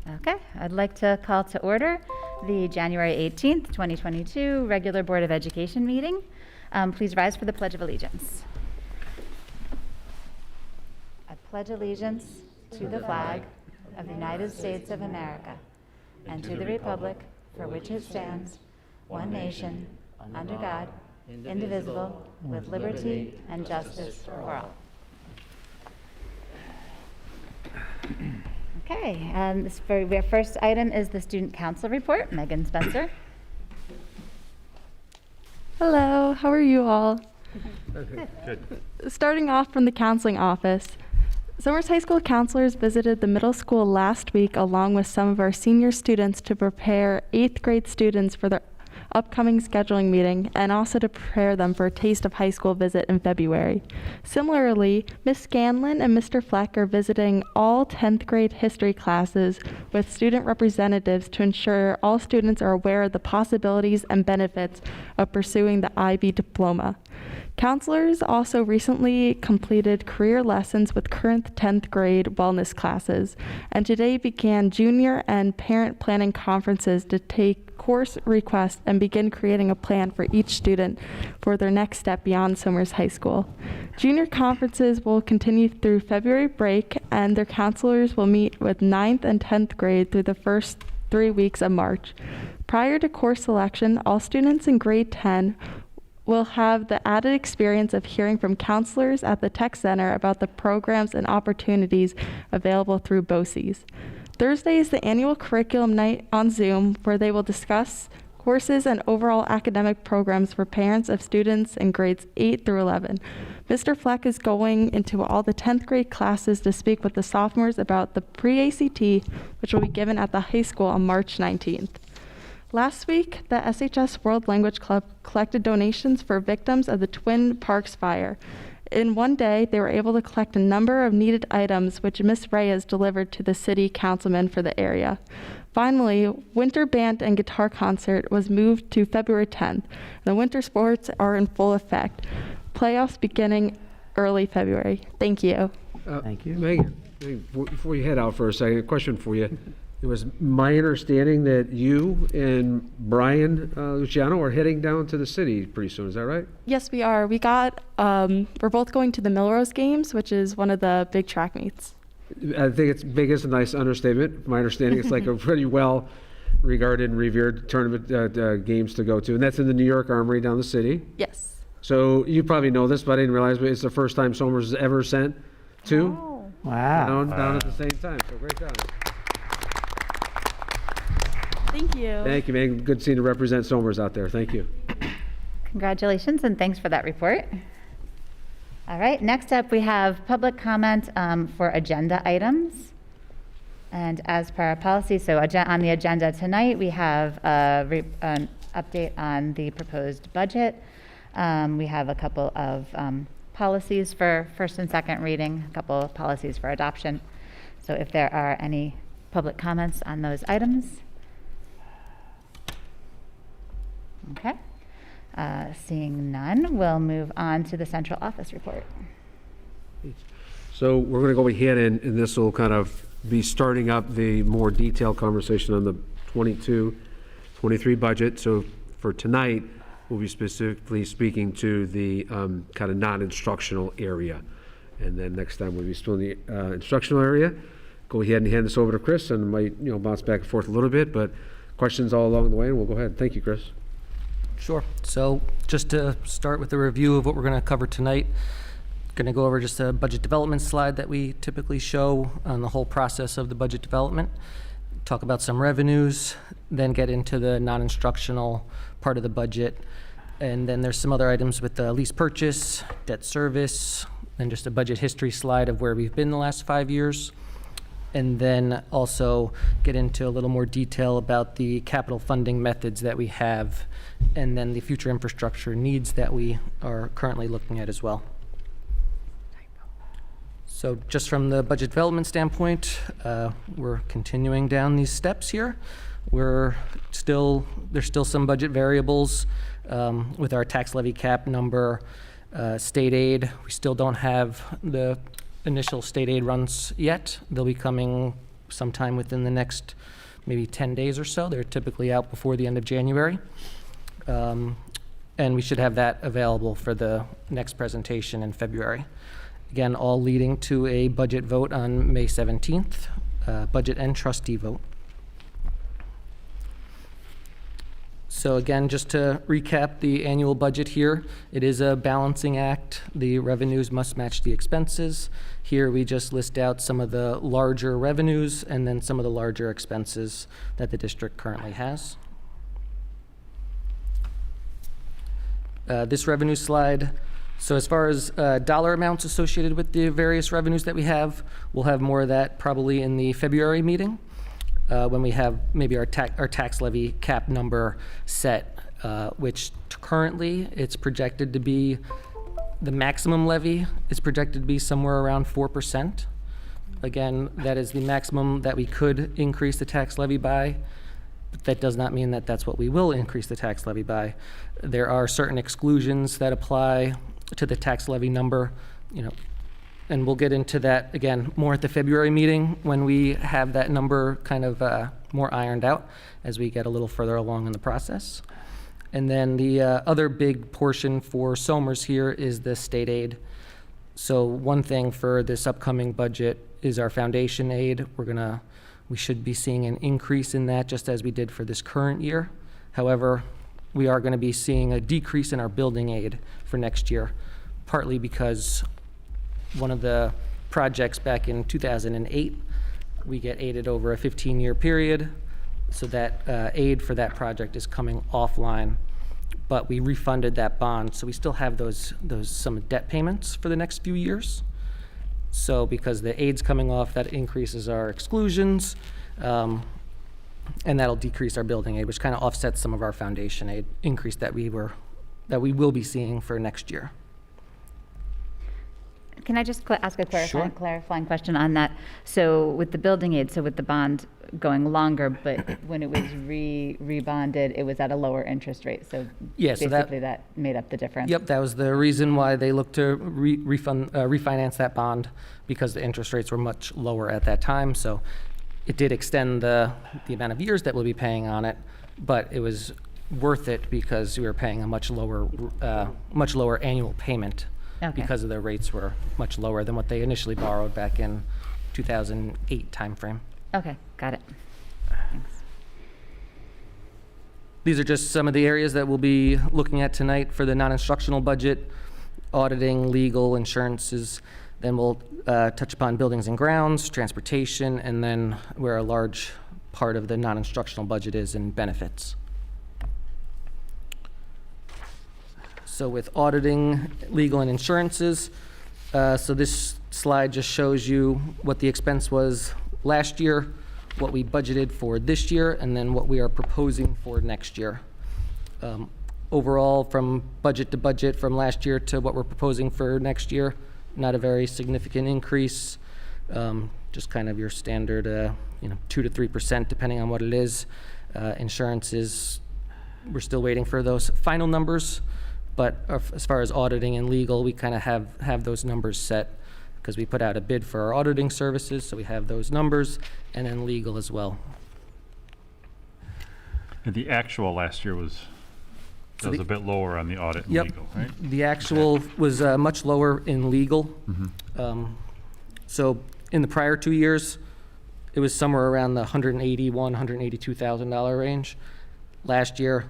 Okay, I'd like to call to order the January 18th, 2022 regular Board of Education meeting. Please rise for the Pledge of Allegiance. I pledge allegiance to the flag of the United States of America and to the republic for which it stands, one nation, under God, indivisible, with liberty and justice for all. Okay, our first item is the Student Council report. Megan Spencer. Hello, how are you all? Good. Starting off from the counseling office. Somers High School counselors visited the middle school last week along with some of our senior students to prepare 8th grade students for their upcoming scheduling meeting and also to prepare them for a Taste of High School visit in February. Similarly, Ms. Scanlon and Mr. Fleck are visiting all 10th grade history classes with student representatives to ensure all students are aware of the possibilities and benefits of pursuing the IB diploma. Counselors also recently completed career lessons with current 10th grade wellness classes, and today began junior and parent planning conferences to take course requests and begin creating a plan for each student for their next step beyond Somers High School. Junior conferences will continue through February break, and their counselors will meet with 9th and 10th grade through the first 3 weeks of March. Prior to course selection, all students in grade 10 will have the added experience of hearing from counselors at the Tech Center about the programs and opportunities available through BOCES. Thursday is the annual curriculum night on Zoom, where they will discuss courses and overall academic programs for parents of students in grades 8 through 11. Mr. Fleck is going into all the 10th grade classes to speak with the sophomores about the pre-ACT, which will be given at the high school on March 19th. Last week, the SHS World Language Club collected donations for victims of the Twin Parks fire. In one day, they were able to collect a number of needed items, which Ms. Reyes delivered to the city councilman for the area. Finally, winter band and guitar concert was moved to February 10th. The winter sports are in full effect. Playoffs beginning early February. Thank you. Thank you. Megan, before you head out for a second, a question for you. It was my understanding that you and Brian Luciano are heading down to the city pretty soon. Is that right? Yes, we are. We're both going to the Millrose Games, which is one of the big track meets. I think it's big is a nice understatement. My understanding it's like a pretty well regarded and revered tournament games to go to. And that's in the New York Armory down the city. Yes. So you probably know this, but I didn't realize, but it's the first time Somers has ever sent two down at the same time. So great job. Thank you. Thank you, man. Good seeing to represent Somers out there. Thank you. Congratulations and thanks for that report. All right, next up we have public comment for agenda items. And as per our policy, so on the agenda tonight, we have an update on the proposed budget. We have a couple of policies for first and second reading, a couple of policies for adoption. So if there are any public comments on those items. Okay. Seeing none, we'll move on to the central office report. So we're going to go ahead and this will kind of be starting up the more detailed conversation on the 22-23 budget. So for tonight, we'll be specifically speaking to the kind of non-instructional area. And then next time we'll be still in the instructional area. Go ahead and hand this over to Chris and might bounce back and forth a little bit, but questions all along the way, and we'll go ahead. Thank you, Chris. Sure. So just to start with a review of what we're going to cover tonight, going to go over just a budget development slide that we typically show on the whole process of the budget development, talk about some revenues, then get into the non-instructional part of the budget, and then there's some other items with the lease purchase, debt service, and just a budget history slide of where we've been the last 5 years. And then also get into a little more detail about the capital funding methods that we have, and then the future infrastructure needs that we are currently looking at as well. So just from the budget development standpoint, we're continuing down these steps here. There's still some budget variables with our tax levy cap number, state aid. We still don't have the initial state aid runs yet. They'll be coming sometime within the next maybe 10 days or so. They're typically out before the end of January. And we should have that available for the next presentation in February. Again, all leading to a budget vote on May 17th, budget and trustee vote. So again, just to recap the annual budget here, it is a balancing act. The revenues must match the expenses. Here we just list out some of the larger revenues and then some of the larger expenses that the district currently has. This revenue slide, so as far as dollar amounts associated with the various revenues that we have, we'll have more of that probably in the February meeting. When we have maybe our tax levy cap number set, which currently it's projected to be, the maximum levy is projected to be somewhere around 4%. Again, that is the maximum that we could increase the tax levy by, but that does not mean that that's what we will increase the tax levy by. There are certain exclusions that apply to the tax levy number, and we'll get into that again more at the February meeting when we have that number kind of more ironed out as we get a little further along in the process. And then the other big portion for Somers here is the state aid. So one thing for this upcoming budget is our foundation aid. We should be seeing an increase in that just as we did for this current year. However, we are going to be seeing a decrease in our building aid for next year, partly because one of the projects back in 2008, we get aided over a 15-year period, so that aid for that project is coming offline, but we refunded that bond, so we still have some debt payments for the next few years. So because the aid's coming off, that increases our exclusions, and that'll decrease our building aid, which kind of offsets some of our foundation aid increase that we will be seeing for next year. Can I just ask a Sure. clarifying question on that? So with the building aid, so with the bond going longer, but when it was rebonded, it was at a lower interest rate. So Yeah, so basically that made up the difference. Yep, that was the reason why they looked to refinance that bond, because the interest rates were much lower at that time. So it did extend the amount of years that we'll be paying on it, but it was worth it because we were paying a much lower annual payment. Okay. Because of the rates were much lower than what they initially borrowed back in 2008 timeframe. Okay, got it. Thanks. These are just some of the areas that we'll be looking at tonight for the non-instructional budget: auditing, legal, insurances. Then we'll touch upon buildings and grounds, transportation, and then where a large part of the non-instructional budget is in benefits. So with auditing, legal, and insurances, so this slide just shows you what the expense was last year, what we budgeted for this year, and then what we are proposing for next year. Overall, from budget to budget from last year to what we're proposing for next year, not a very significant increase, just kind of your standard 2 to 3% depending on what it is. Insurances, we're still waiting for those final numbers. But as far as auditing and legal, we kind of have those numbers set because we put out a bid for our auditing services, so we have those numbers, and then legal as well. And the actual last year was a bit lower on the audit and Yep. legal, right? The actual was much lower in legal. So in the prior 2 years, it was somewhere around the $181,000, $182,000 range. Last year,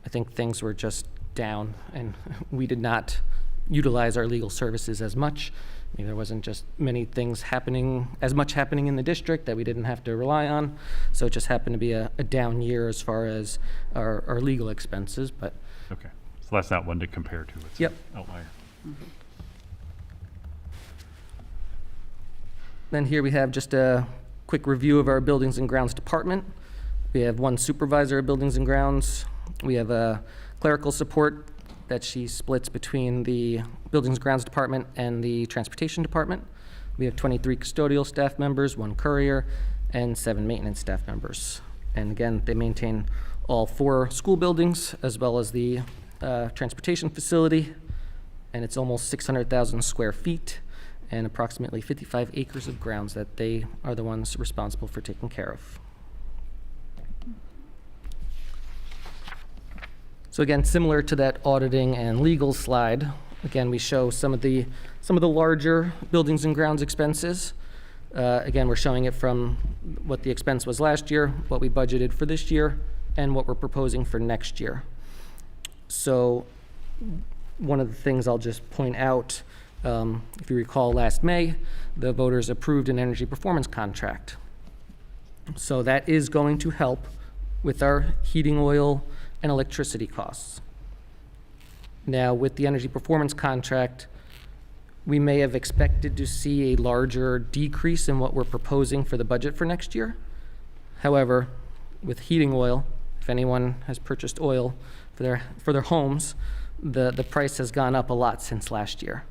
I think things were just down, and we did not utilize our legal services as much. I mean, there wasn't just many things happening in the district that we didn't have to rely on. So it just happened to be a down year as far as our legal expenses, but. Okay, so that's not one to compare to. It's Yep. an outlier. Then here we have just a quick review of our Buildings and Grounds Department. We have one supervisor of Buildings and Grounds. We have a clerical support that she splits between the Buildings and Grounds Department and the Transportation Department. We have 23 custodial staff members, 1 courier, and 7 maintenance staff members. And again, they maintain all 4 school buildings as well as the transportation facility, and it's almost 600,000 square feet. and approximately 55 acres of grounds that they are the ones responsible for taking care of. So again, similar to that auditing and legal slide, again, we show some of the larger buildings and grounds expenses. Again, we're showing it from what the expense was last year, what we budgeted for this year, and what we're proposing for next year. So one of the things I'll just point out, if you recall last May, the voters approved an energy performance contract. So that is going to help with our heating oil and electricity costs. Now, with the energy performance contract, we may have expected to see a larger decrease in what we're proposing for the budget for next year. However, with heating oil, if anyone has purchased oil for their homes, the price has gone up a lot since last year.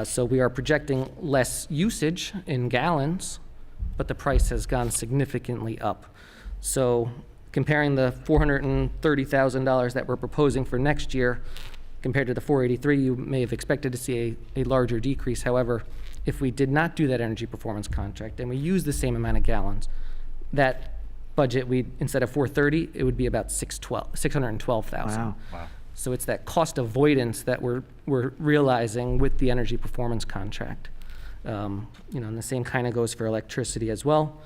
So we are projecting less usage in gallons, but the price has gone significantly up. So comparing the $430,000 that we're proposing for next year compared to the $483,000, you may have expected to see a larger decrease. However, if we did not do that energy performance contract and we use the same amount of gallons, that budget, instead of $430,000, it would be about $612,000. Wow. Wow. So it's that cost avoidance that we're realizing with the energy performance contract. And the same kind of goes for electricity as well.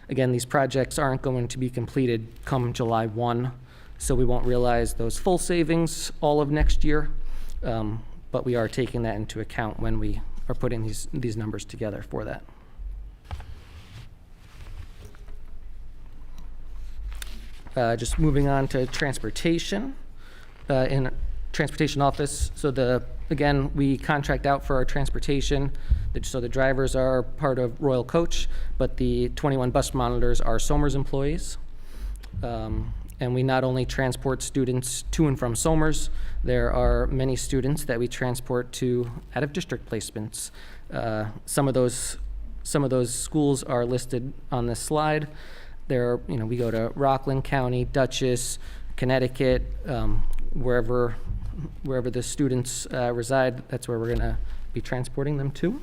Again, these projects aren't going to be completed come July 1, so we won't realize those full savings all of next year, but we are taking that into account when we are putting these numbers together for that. Just moving on to transportation. In transportation office, again, we contract out for our transportation, so the drivers are part of Royal Coach, but the 21 bus monitors are Somers employees. And we not only transport students to and from Somers, there are many students that we transport to out-of-district placements. Some of those schools are listed on this slide. We go to Rockland County, Dutchess, Connecticut, wherever the students reside, that's where we're going to be transporting them to.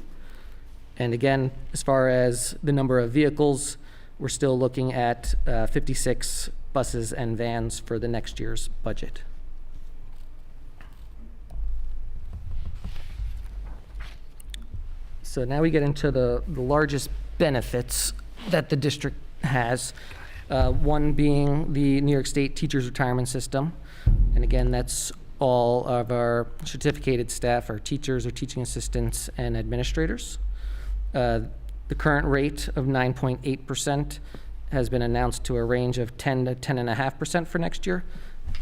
And again, as far as the number of vehicles, we're still looking at 56 buses and vans for the next year's budget. So now we get into the largest benefits that the district has, one being the New York State Teachers Retirement System. And again, that's all of our certificated staff, our teachers, our teaching assistants, and administrators. The current rate of 9.8% has been announced to a range of 10 to 10.5% for next year.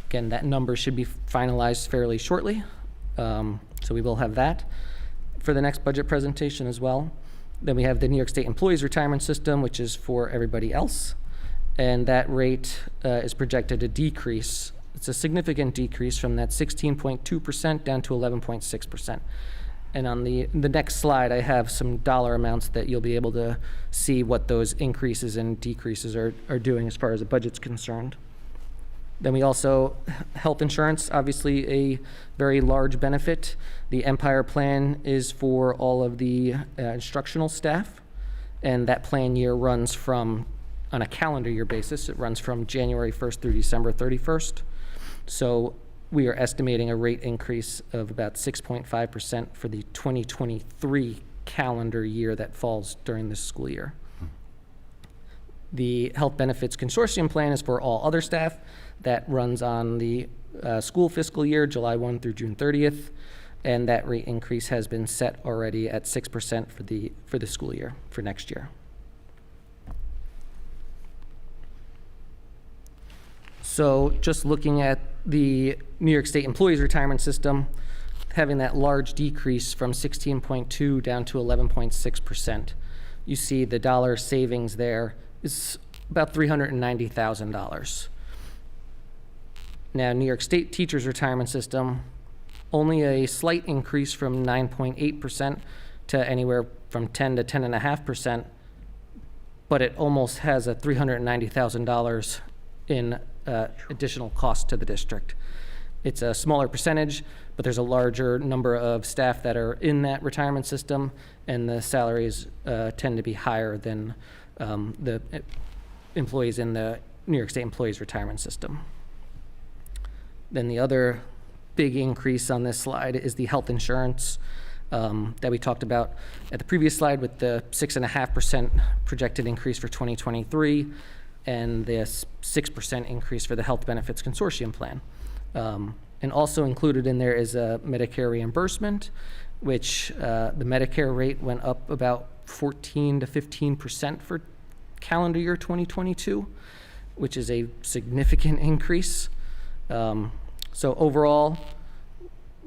Again, that number should be finalized fairly shortly, so we will have that for the next budget presentation as well. Then we have the New York State Employees Retirement System, which is for everybody else, and that rate is projected to decrease. It's a significant decrease from that 16.2% down to 11.6%. And on the next slide, I have some dollar amounts that you'll be able to see what those increases and decreases are doing as far as the budget's concerned. Then we also, health insurance, obviously a very large benefit. The Empire plan is for all of the instructional staff, and that plan year runs from, on a calendar year basis, it runs from January 1st through December 31st. So we are estimating a rate increase of about 6.5% for the 2023 calendar year that falls during this school year. The Health Benefits Consortium plan is for all other staff. That runs on the school fiscal year, July 1 through June 30th, and that rate increase has been set already at 6% for the school year, for next year. So just looking at the New York State Employees Retirement System, having that large decrease from 16.2 down to 11.6%, you see the dollar savings there is about $390,000. Now, New York State Teachers Retirement System, only a slight increase from 9.8% to anywhere from 10 to 10.5%, but it almost has a $390,000 in additional cost to the district. It's a smaller percentage, but there's a larger number of staff that are in that retirement system, and the salaries tend to be higher than the employees in the New York State Employees Retirement System. Then the other big increase on this slide is the health insurance that we talked about at the previous slide, with the 6.5% projected increase for 2023 and the 6% increase for the Health Benefits Consortium Plan. And also included in there is a Medicare reimbursement, which the Medicare rate went up about 14 to 15% for calendar year 2022, which is a significant increase. So overall,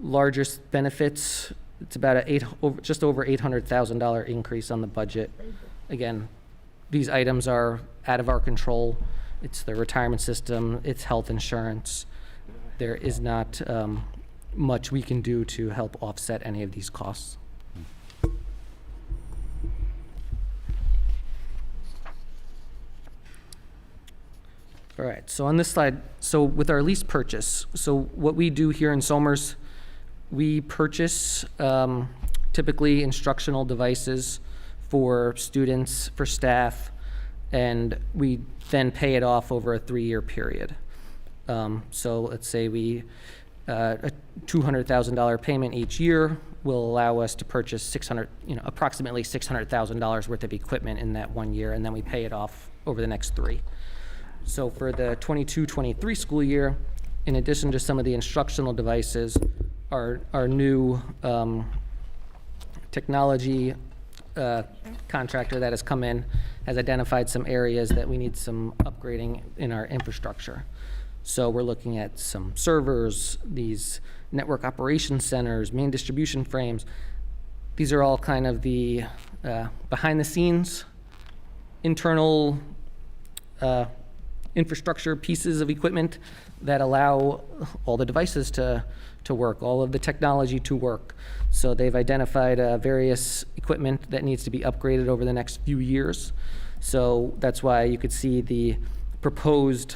largest benefits, it's about just over $800,000 increase on the budget. Again, these items are out of our control. It's the retirement system, it's health insurance. There is not much we can do to help offset any of these costs. All right, so on this slide, so with our lease purchase, so what we do here in Somers, we purchase typically instructional devices for students, for staff, and we then pay it off over a 3-year period. So let's say a $200,000 payment each year will allow us to purchase approximately $600,000 worth of equipment in that 1 year, and then we pay it off over the next 3. So for the 22-23 school year, in addition to some of the instructional devices, our new technology contractor that has come in has identified some areas that we need some upgrading in our infrastructure. So we're looking at some servers, these network operations centers, main distribution frames. These are all kind of the behind the scenes internal infrastructure pieces of equipment that allow all the devices to work, all of the technology to work. So they've identified various equipment that needs to be upgraded over the next few years. So that's why you could see the proposed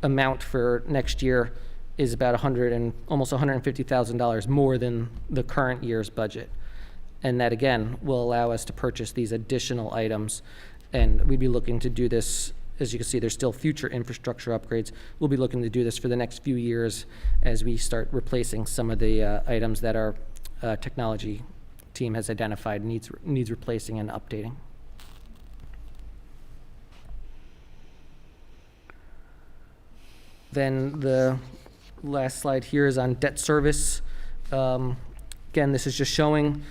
amount for next year is about almost $150,000 more than the current year's budget. And that, again, will allow us to purchase these additional items. And we'd be looking to do this, as you can see, there's still future infrastructure upgrades. We'll be looking to do this for the next few years as we start replacing some of the items that our technology team has identified needs replacing and updating. Then the last slide here is on debt service. Again, this is just showing,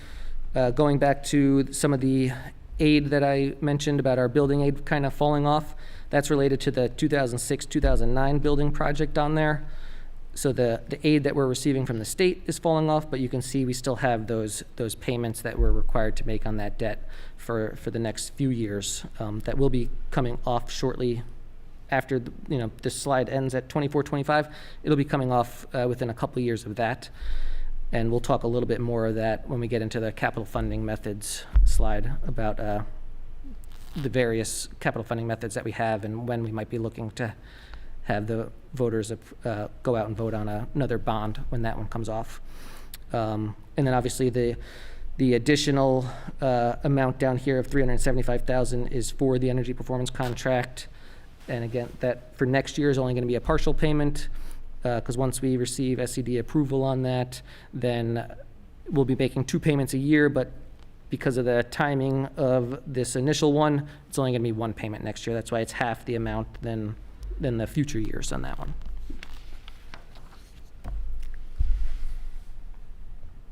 going back to some of the aid that I mentioned about our building aid kind of falling off. That's related to the 2006-2009 building project on there. So the aid that we're receiving from the state is falling off, but you can see we still have those payments that we're required to make on that debt for the next few years that will be coming off shortly. After this slide ends at 24-25, it'll be coming off within a couple of years of that. And we'll talk a little bit more of that when we get into the capital funding methods slide about the various capital funding methods that we have and when we might be looking to have the voters go out and vote on another bond when that one comes off. And then obviously the additional amount down here of $375,000 is for the energy performance contract. And again, that for next year is only going to be a partial payment, because once we receive S.C.S.D approval on that, then we'll be making 2 payments a year, but because of the timing of this initial one, it's only going to be 1 payment next year. That's why it's half the amount than the future years on that one.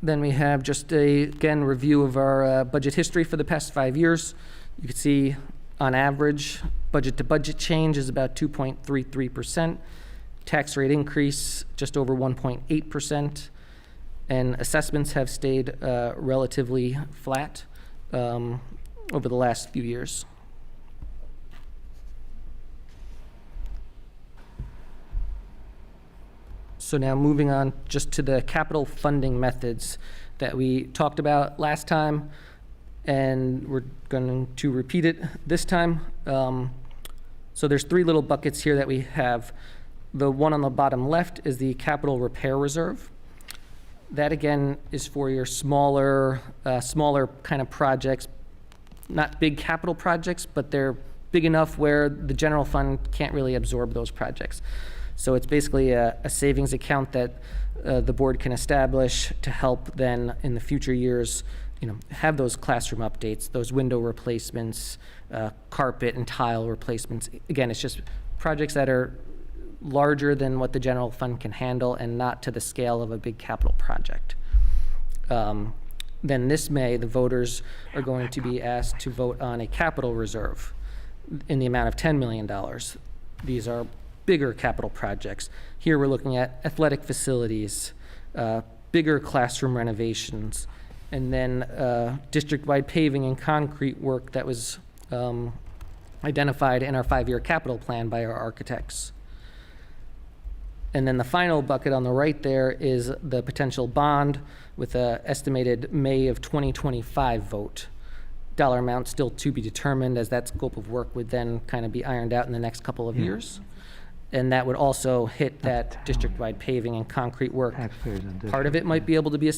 Then we have just again, review of our budget history for the past 5 years. You can see on average, budget to budget change is about 2.33%. Tax rate increase just over 1.8%. And assessments have stayed relatively flat over the last few years. So now moving on just to the capital funding methods that we talked about last time, and we're going to repeat it this time. So there's 3 little buckets here that we have. The one on the bottom left is the capital repair reserve. That again is for your smaller kind of projects, not big capital projects, but they're big enough where the general fund can't really absorb those projects. So it's basically a savings account that the board can establish to help then in the future years, have those classroom updates, those window replacements, carpet and tile replacements. Again, it's just projects that are larger than what the general fund can handle and not to the scale of a big capital project. Then this May, the voters are going to be asked to vote on a capital reserve in the amount of $10 million. These are bigger capital projects. Here we're looking at athletic facilities, bigger classroom renovations, and then district-wide paving and concrete work that was identified in our 5-year capital plan by our architects. And then the final bucket on the right there is the potential bond with an estimated May of 2025 vote. Dollar amount still to be determined, as that scope of work would then kind of be ironed out in the next couple of years. And that would also hit that district-wide paving and concrete work. Part of it might be able to be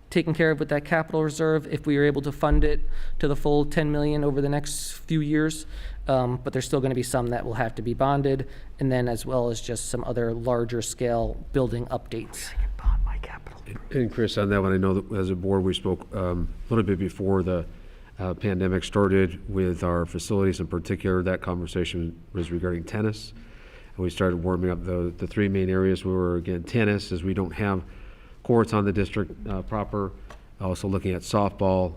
taken care of with that capital reserve if we are able to fund it to the full 10 million over the next few years. But there's still going to be some that will have to be bonded, and then as well as just some other larger scale building updates. And Chris, on that one, I know that as a board, we spoke a little bit before the pandemic started with our facilities in particular. That conversation was regarding tennis. And we started warming up the three main areas were, again, tennis, as we don't have courts on the district proper. Also looking at softball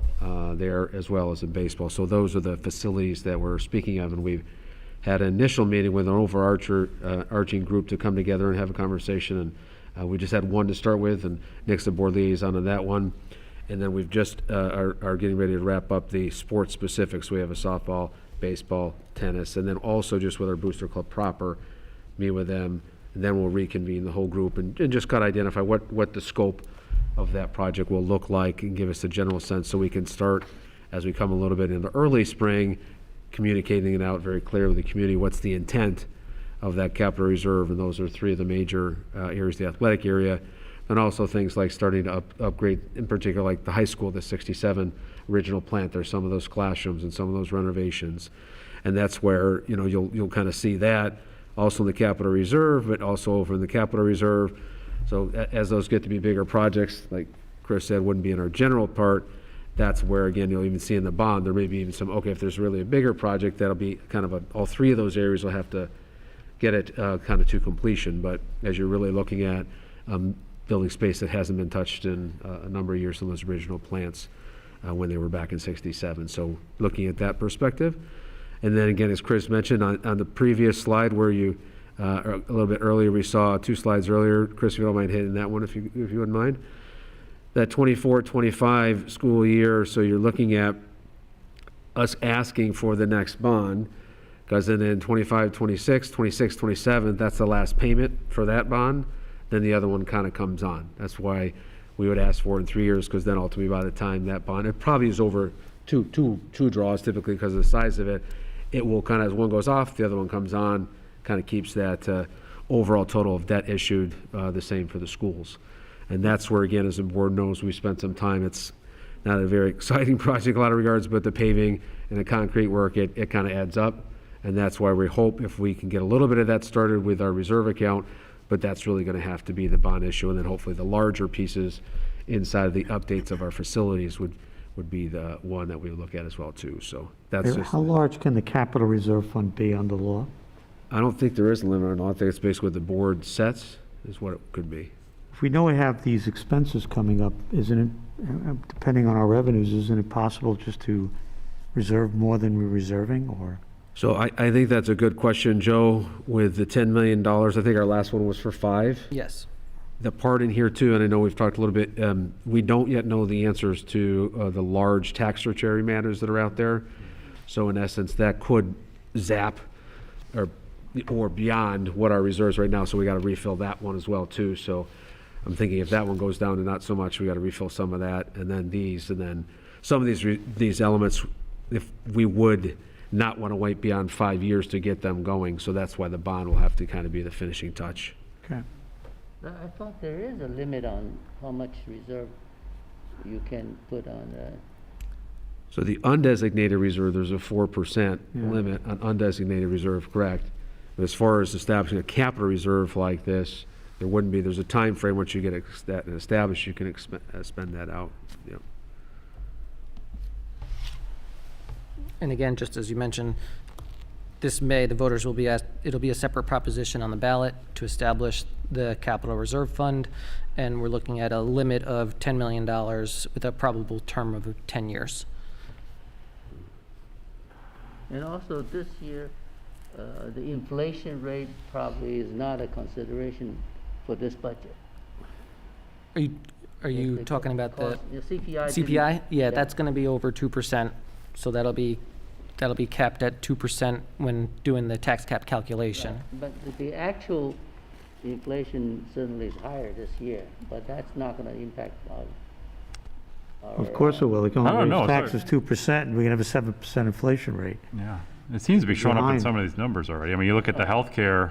there as well as in baseball. So those are the facilities that we're speaking of, and we've had an initial meeting with an overarching group to come together and have a conversation. And we just had one to start with, and Nick's the board liaison on that one. And then we've just are getting ready to wrap up the sports specifics. We have a softball, baseball, tennis, and then also just with our booster club proper, meet with them, and then we'll reconvene the whole group and just kind of identify what the scope of that project will look like and give us a general sense so we can start, as we come a little bit into early spring, communicating it out very clearly to the community, what's the intent of that capital reserve. And those are three of the major areas, the athletic area, and also things like starting to upgrade, in particular, like the high school, the 67 original plant. There's some of those classrooms and some of those renovations. And that's where, you'll kind of see that also in the capital reserve, but also over in the capital reserve. So as those get to be bigger projects, like Chris said, wouldn't be in our general part, that's where, again, you'll even see in the bond, there may be even some, if there's really a bigger project, that'll be kind of all three of those areas will have to get it kind of to completion. But as you're really looking at building space that hasn't been touched in a number of years from those original plants when they were back in 67. So looking at that perspective. And then again, as Chris mentioned on the previous slide where you, a little bit earlier, we saw 2 slides earlier. Chris, if you don't mind hitting that one, if you wouldn't mind. That 24-25 school year, so you're looking at us asking for the next bond, because then in 25, 26, 26, 27, that's the last payment for that bond. Then the other one kind of comes on. That's why we would ask for it in 3 years, because then ultimately by the time that bond, it probably is over two draws typically because of the size of it. It will kind of, as one goes off, the other one comes on, kind of keeps that overall total of debt issued the same for the schools. And that's where, again, as the board knows, we spent some time. It's not a very exciting project in a lot of regards, but the paving and the concrete work, it kind of adds up. And that's why we hope if we can get a little bit of that started with our reserve account, but that's really going to have to be the bond issue. And then hopefully the larger pieces inside of the updates of our facilities would be the one that we would look at as well too. So that's just. How large can the capital reserve fund be under law? I don't think there is a limit on it. I think it's basically what the board sets is what it could be. If we know we have these expenses coming up, isn't it, depending on our revenues, isn't it possible just to reserve more than we're reserving, or? So I think that's a good question, Joe, with the $10 million. I think our last one was for 5. Yes. The part in here too, and I know we've talked a little bit, we don't yet know the answers to the large tax surcharge matters that are out there. So in essence, that could zap or beyond what our reserves right now. So we got to refill that one as well too. So I'm thinking if that one goes down to not so much, we got to refill some of that, and then some of these elements, if we would not want to wait beyond 5 years to get them going. So that's why the bond will have to kind of be the finishing touch. Okay. I thought there is a limit on how much reserve you can put on, So the undesignated reserve, there's a 4% Yeah. limit on undesignated reserve, correct? But as far as establishing a capital reserve like this, there wouldn't be, there's a time frame. Once you get that established, you can spend that out. Yeah. And again, just as you mentioned, this May, the voters will be asked, it'll be a separate proposition on the ballot to establish the capital reserve fund, and we're looking at a limit of $10 million with a probable term of 10 years. and also this year, the inflation rate probably is not a consideration for this budget. Are you The talking about the cost- CPI? CPI? Yeah, that's going to be over 2%, so that'll be capped at 2% when doing the tax cap calculation. But the actual inflation certainly is higher this year, but that's not gonna impact our. Of course it will. They can I don't only know, raise it's taxes 2%, and we can have a 7% inflation rate. Yeah, it seems to be showing up in Behind. some of these numbers already. I mean, you look at the healthcare,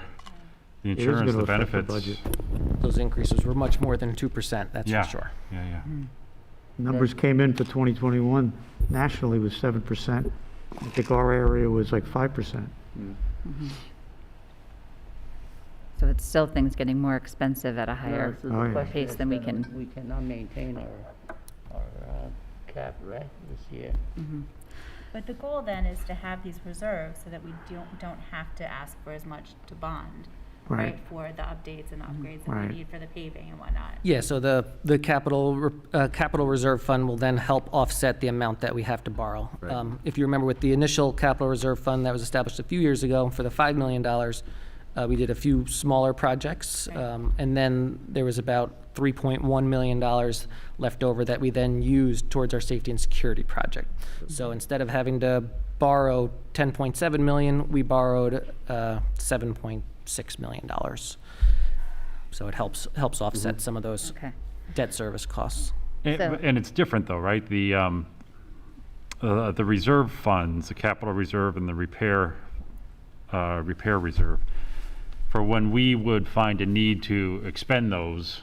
the It is insurance, gonna the affect the benefits. budget. Those increases were much more than 2%, that's Yeah. for sure. Yeah, yeah. Numbers came in for 2021 nationally was 7%. I think our area was like 5%. So it's still things getting more expensive at a higher, So the Oh, yeah. question pace is than we that can- We cannot maintain our cap, right, this year. But the goal then is to have these reserves so that we don't have to ask for as much to bond, Right. right? For the updates and the upgrades that Right. we need for the paving and whatnot. Yeah, so the capital reserve fund will then help offset the amount that we have to borrow. Right. If you remember with the initial capital reserve fund that was established a few years ago for the $5 million, we did a few smaller projects. And then there was about $3.1 million left over that we then used towards our safety and security project. So instead of having to borrow $10.7 million, we borrowed $7.6 million. So it helps offset some of those okay. debt service costs. So- And it's different though, right? The reserve funds, the capital reserve and the repair reserve, for when we would find a need to expend those,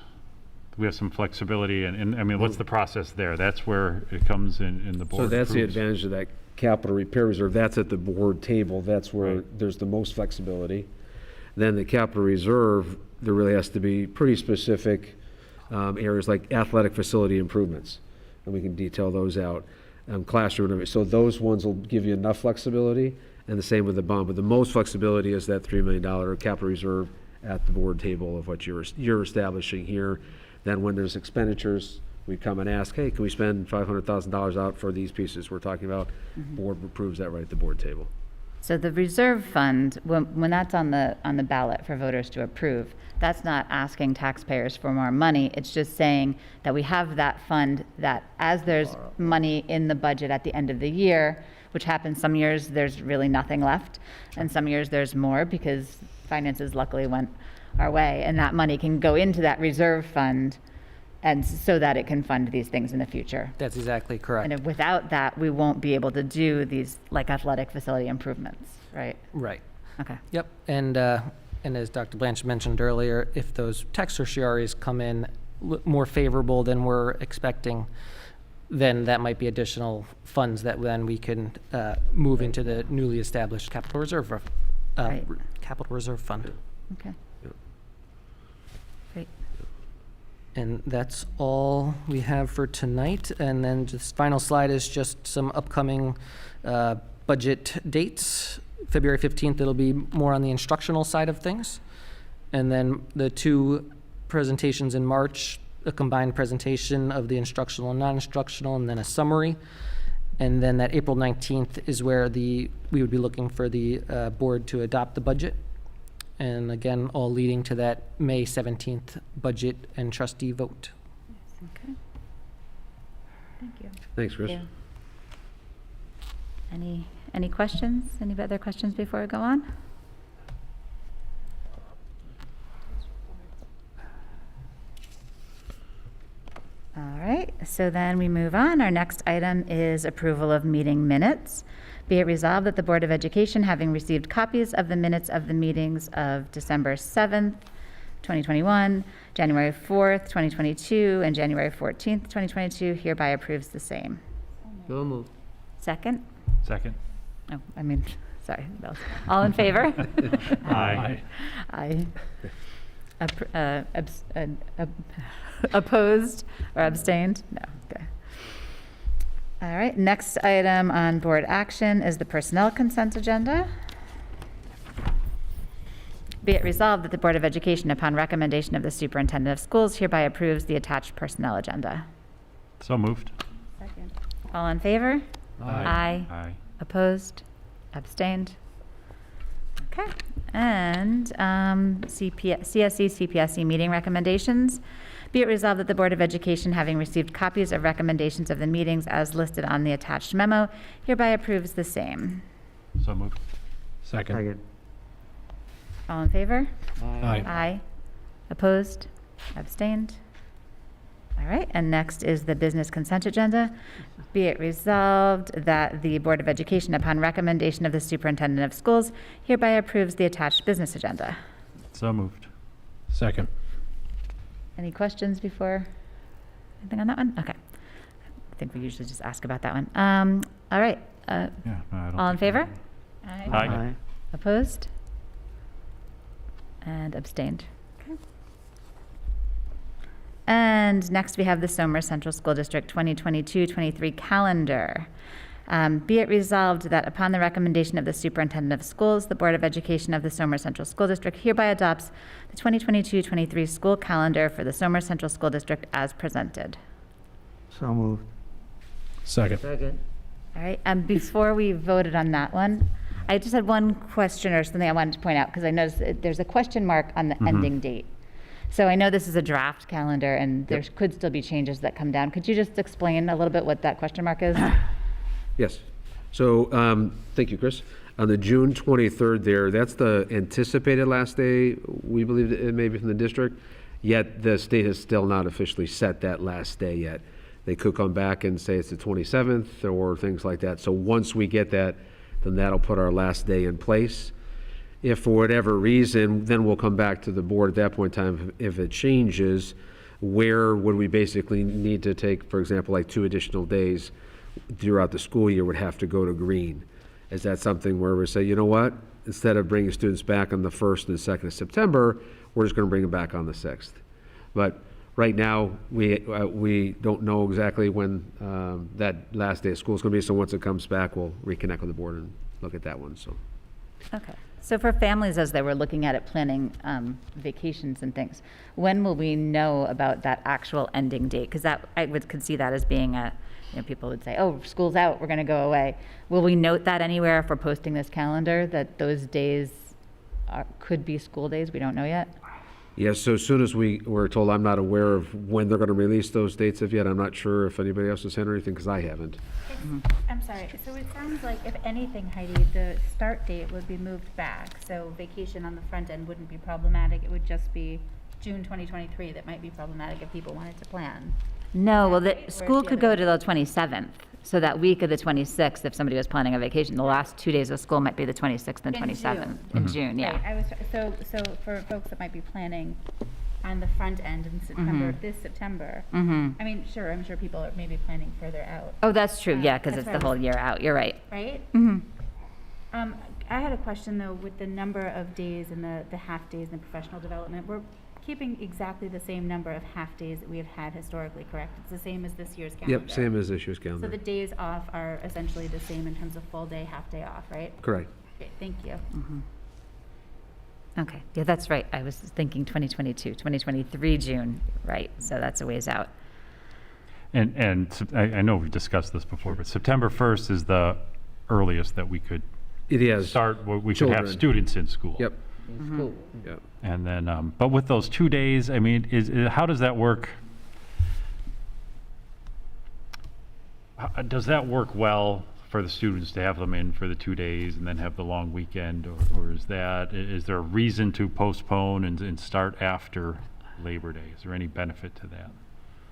we have some flexibility and I mean, what's the process there? That's where it comes in the board So that's the approves. advantage of that capital repair reserve. That's at the board table. That's where there's the most flexibility. Then the capital reserve, there really has to be pretty specific areas like athletic facility improvements. And we can detail those out. Classroom, so those ones will give you enough flexibility, and the same with the bond. But the most flexibility is that $3 million capital reserve at the board table of what you're establishing here. Then when there's expenditures, we come and ask, hey, can we spend $500,000 out for these pieces we're talking about? Board approves that right at the board table. So the reserve fund, when that's on the ballot for voters to approve, that's not asking taxpayers for more money. It's just saying that we have that fund that as there's money in the budget at the end of the year, which happens some years, there's really nothing left. And some years there's more because finances luckily went our way. And that money can go into that reserve fund and so that it can fund these things in the future. That's exactly correct. And if without that, we won't be able to do these like athletic facility improvements, right? Right. Okay. Yep. And as Dr. Blanch mentioned earlier, if those tax certiorari's come in more favorable than we're expecting, then that might be additional funds that then we can move into the newly established capital reserve Right. capital reserve fund. Okay. Great. And that's all we have for tonight. And then just final slide is just some upcoming budget dates. February 15th, it'll be more on the instructional side of things. And then the two presentations in March, a combined presentation of the instructional and non-instructional, and then a summary. And then that April 19th is where we would be looking for the board to adopt the budget. And again, all leading to that May 17th budget and trustee vote. Okay. Thank you. Thanks, Chris. Yeah. Any questions? Any other questions before we go on? All right, so then we move on. Our next item is approval of meeting minutes. Be it resolved that the Board of Education, having received copies of the minutes of the meetings of December 7th, 2021, January 4th, 2022, and January 14th, 2022, hereby approves the same. So moved. Second? Second? Oh, I mean, sorry. that was- All in favor? Aye. Aye. Opposed or abstained? No, okay. All right, next item on board action is the personnel consent agenda. Be it resolved that the Board of Education, upon recommendation of the Superintendent of Schools, hereby approves the attached personnel agenda. So moved. Second. All in favor? Aye. Aye. Opposed? Abstained? Okay. And CSE, CPSE meeting recommendations. Be it resolved that the Board of Education, having received copies of recommendations of the meetings as listed on the attached memo, hereby approves the same. So moved. Second. All in favor? Aye. Aye. Opposed? Abstained? All right, and next is the business consent agenda. Be it resolved that the Board of Education, upon recommendation of the Superintendent of Schools, hereby approves the attached business agenda. So moved. Second. Any questions before, anything on that one? Okay. I think we usually just ask about that one. All right, Yeah. no, I don't all in think- favor? Aye. Opposed? And abstained. Okay. And next, we have the Somers Central School District 2022-23 calendar. Be it resolved that upon the recommendation of the Superintendent of Schools, the Board of Education of the Somers Central School District hereby adopts the 2022-23 school calendar for the Somers Central School District as presented. So moved. Second. All right, before we voted on that one, I just had one question or something I wanted to point out, because I noticed there's a question mark on the ending date. So I know this is a draft calendar, and there could still be changes that come down. Could you just explain a little bit what that question mark is? Yes. So, thank you, Chris. On the June 23rd there, that's the anticipated last day, we believe it may be from the district, yet the state has still not officially set that last day yet. They could come back and say it's the 27th or things like that. So once we get that, then that'll put our last day in place. If for whatever reason, then we'll come back to the board at that point in time. If it changes, where would we basically need to take, for example, like 2 additional days throughout the school year would have to go to green? Is that something where we say, you know what, instead of bringing students back on the 1st and the 2nd of September, we're just going to bring them back on the 6th? But right now, we don't know exactly when that last day of school is going to be, so once it comes back, we'll reconnect with the board and look at that one, so. Okay. So for families, as they were looking at it, planning vacations and things, when will we know about that actual ending date? Because that, could see that as being people would say, oh, school's out, we're going to go away. Will we note that anywhere if we're posting this calendar, that those days could be school days? We don't know yet? Yes, so as soon as we were told, I'm not aware of when they're going to release those dates of yet. I'm not sure if anybody else has had anything, because I haven't. I'm sorry, so it sounds like if anything, Heidi, the start date would be moved back. So vacation on the front end wouldn't be problematic. It would just be June 2023 that might be problematic if people wanted to plan. No, well, the Right, school where's could the go other- to the 27th. So that week of the 26th, if somebody was planning a vacation, the last 2 days of school might be the 26th and In 27th June. in June, yeah. Right, I was, so for folks that might be planning on the front end in September, this September, Mm-hmm. I mean, sure, I'm sure people are maybe planning further out, Oh, that's true, yeah, because That's it's what the I whole was- year out, you're right. right? Mm-hmm. I had a question though, with the number of days and the half days in the professional development, we're keeping exactly the same number of half days that we have had historically, correct? It's the same as this year's calendar. Yep, same as this year's So calendar. the days off are essentially the same in terms of full day, half day off, right? Correct. Great, thank you. Okay, yeah, that's right, I was thinking 2022, 2023 June, right, so that's a ways out. I know we've discussed this before, but September 1st is the earliest that we could It is. start, where we could have Children. students in school. Yep, In school. yep. And then, but with those 2 days, I mean, how does that work? Does that work well for the students to have them in for the 2 days and then have the long weekend? Or is there a reason to postpone and start after Labor Day? Is there any benefit to that?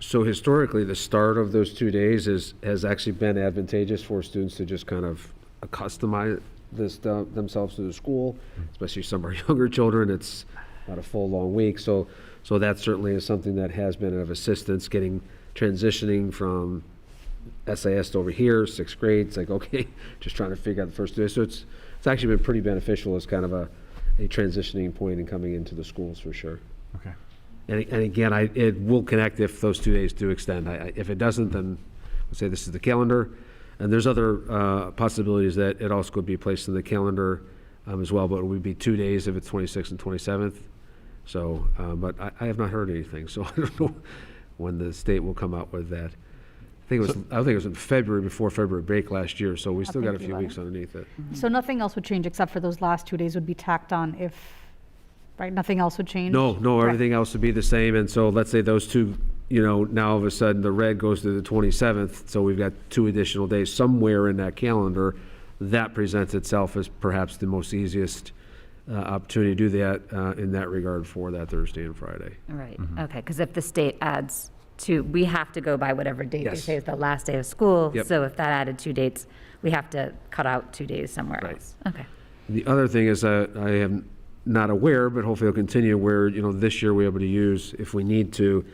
So historically, the start of those 2 days has actually been advantageous for students to just kind of accustom themselves to the school, especially some of our younger children. It's not a full, long week. So that certainly is something that has been of assistance, transitioning from S.C.S.D over here, 6th grade. It's like, okay, just trying to figure out the first 2 days. So it's actually been pretty beneficial as kind of a transitioning point and coming into the schools for sure. Okay. And again, it will connect if those 2 days do extend. If it doesn't, then we'll say this is the calendar. And there's other possibilities that it also could be placed in the calendar as well, but it would be 2 days if it's 26th and 27th. So, but I have not heard anything, so I don't know when the state will come out with that. I think it was in February, before February break last year, so we still got a few weeks underneath it. So nothing else would change except for those last 2 days would be tacked on if, right, nothing else would change? No, Right. everything else would be the same, and so let's say those 2, now all of a sudden the red goes to the 27th, so we've got 2 additional days somewhere in that calendar. That presents itself as perhaps the most easiest opportunity to do that in that regard for that Thursday and Friday. Right, okay, because if the state adds 2, we have to go by whatever date they Yes. say is the last day of school. Yep. So if that added 2 dates, we have to cut out 2 days somewhere Right. else. Okay. The other thing is, I am not aware, but hopefully it'll continue, where, this year we're able to use, if we need to,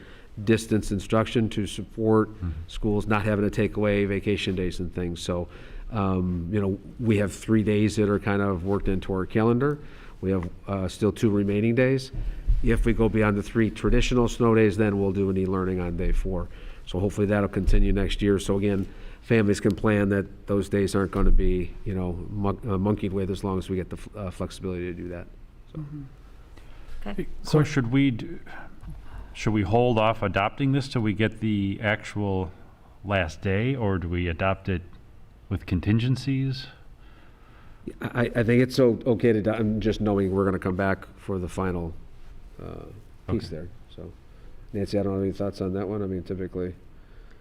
distance instruction to support schools not having to take away vacation days and things. So, we have 3 days that are kind of worked into our calendar. We have still 2 remaining days. If we go beyond the 3 traditional snow days, then we'll do an e-learning on day 4. So hopefully that'll continue next year. So again, families can plan that those days aren't going to be, monkeyed with, as long as we get the flexibility to do that. So. Okay. So should we hold off adopting this till we get the actual last day, or do we adopt it with contingencies? I think it's okay to, I'm just knowing we're going to come back for the final piece Okay. there. So Nancy, I don't have any thoughts on that one. I mean, typically.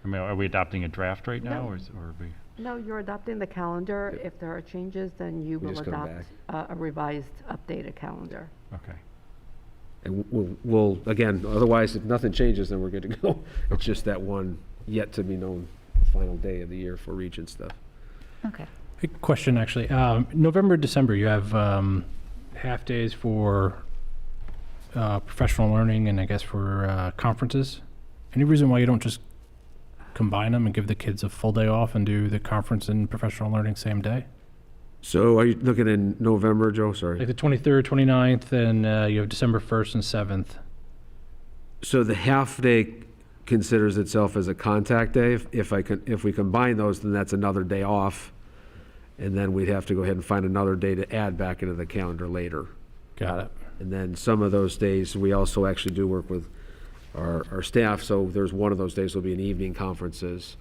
Are we adopting a draft right now, No. or are we? No, you're adopting the calendar. If there are changes, then you We will just come adopt a revised, updated calendar. Okay. And we'll, again, otherwise, if nothing changes, then we're good to go. It's just that one yet to be known final day of the year for region stuff. Okay. A question, actually. November, December, you have half days for professional learning and I guess for conferences. Any reason why you don't just combine them and give the kids a full day off and do the conference and professional learning same day? So are you looking in November, Joe? Sorry. Like the 23rd, 29th, and you have December 1st and 7th. So the half day considers itself as a contact day. If we combine those, then that's another day off. And then we'd have to go ahead and find another day to add back into the calendar later. Got it. And then some of those days, we also actually do work with our staff. So there's one of those days will be an evening conferences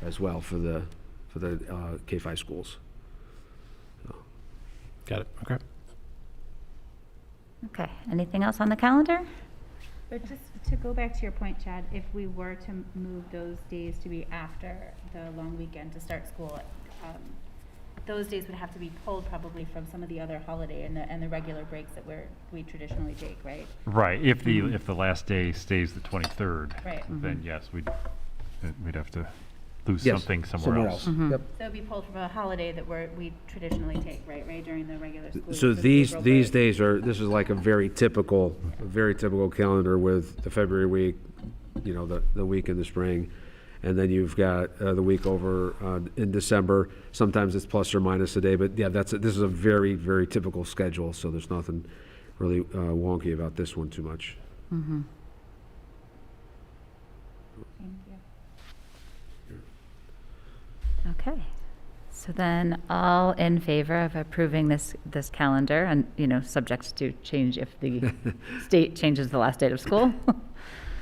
as well for the K-5 schools. Got it. Okay. Okay, anything else on the calendar? But just to go back to your point, Chad, if we were to move those days to be after the long weekend to start school, those days would have to be pulled probably from some of the other holiday and the regular breaks that we traditionally take, right? Right. If the last day stays the 23rd, Right. then yes, we'd have to lose Yes, something somewhere else. Yep. So it'd be pulled from a holiday that we traditionally take, right, during the regular school. So year, the these April days break. this is like a very typical calendar with the February week, the week in the spring. And then you've got the week over in December. Sometimes it's plus or minus a day, but yeah, this is a very, very typical schedule. So there's nothing really wonky about this one too much. Mm-hmm. Thank you. Okay. So then all in favor of approving this calendar and, subject to change if the state changes the last date of school?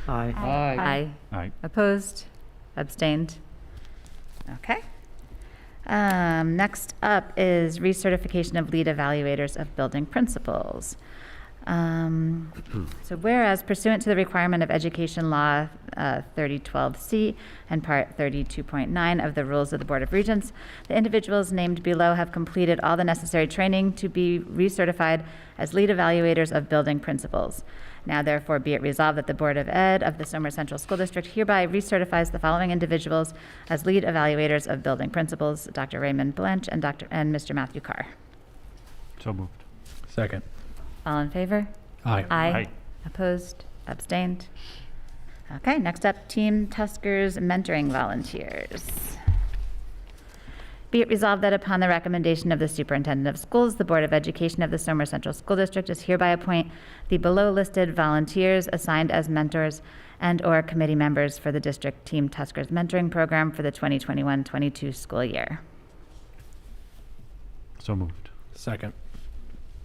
Aye. Aye. Aye. Opposed? Abstained? Okay. Next up is recertification of lead evaluators of building principals. So whereas pursuant to the requirement of Education Law 3012C and Part 32.9 of the Rules of the Board of Regents, the individuals named below have completed all the necessary training to be recertified as lead evaluators of building principals. Now therefore be it resolved that the Board of Ed of the Somer Central School District hereby recertifies the following individuals as lead evaluators of building principals, Dr. Raymond Blanch and Mr. Matthew Carr. So moved. Second. All in favor? Aye. Aye. Opposed? Abstained? Okay, next up, Team Tuskers mentoring volunteers. Be it resolved that upon the recommendation of the Superintendent of Schools, the Board of Education of the Somer Central School District is hereby appoint the below-listed volunteers assigned as mentors and/or committee members for the district Team Tuskers mentoring program for the 2021-22 school year. So moved. Second.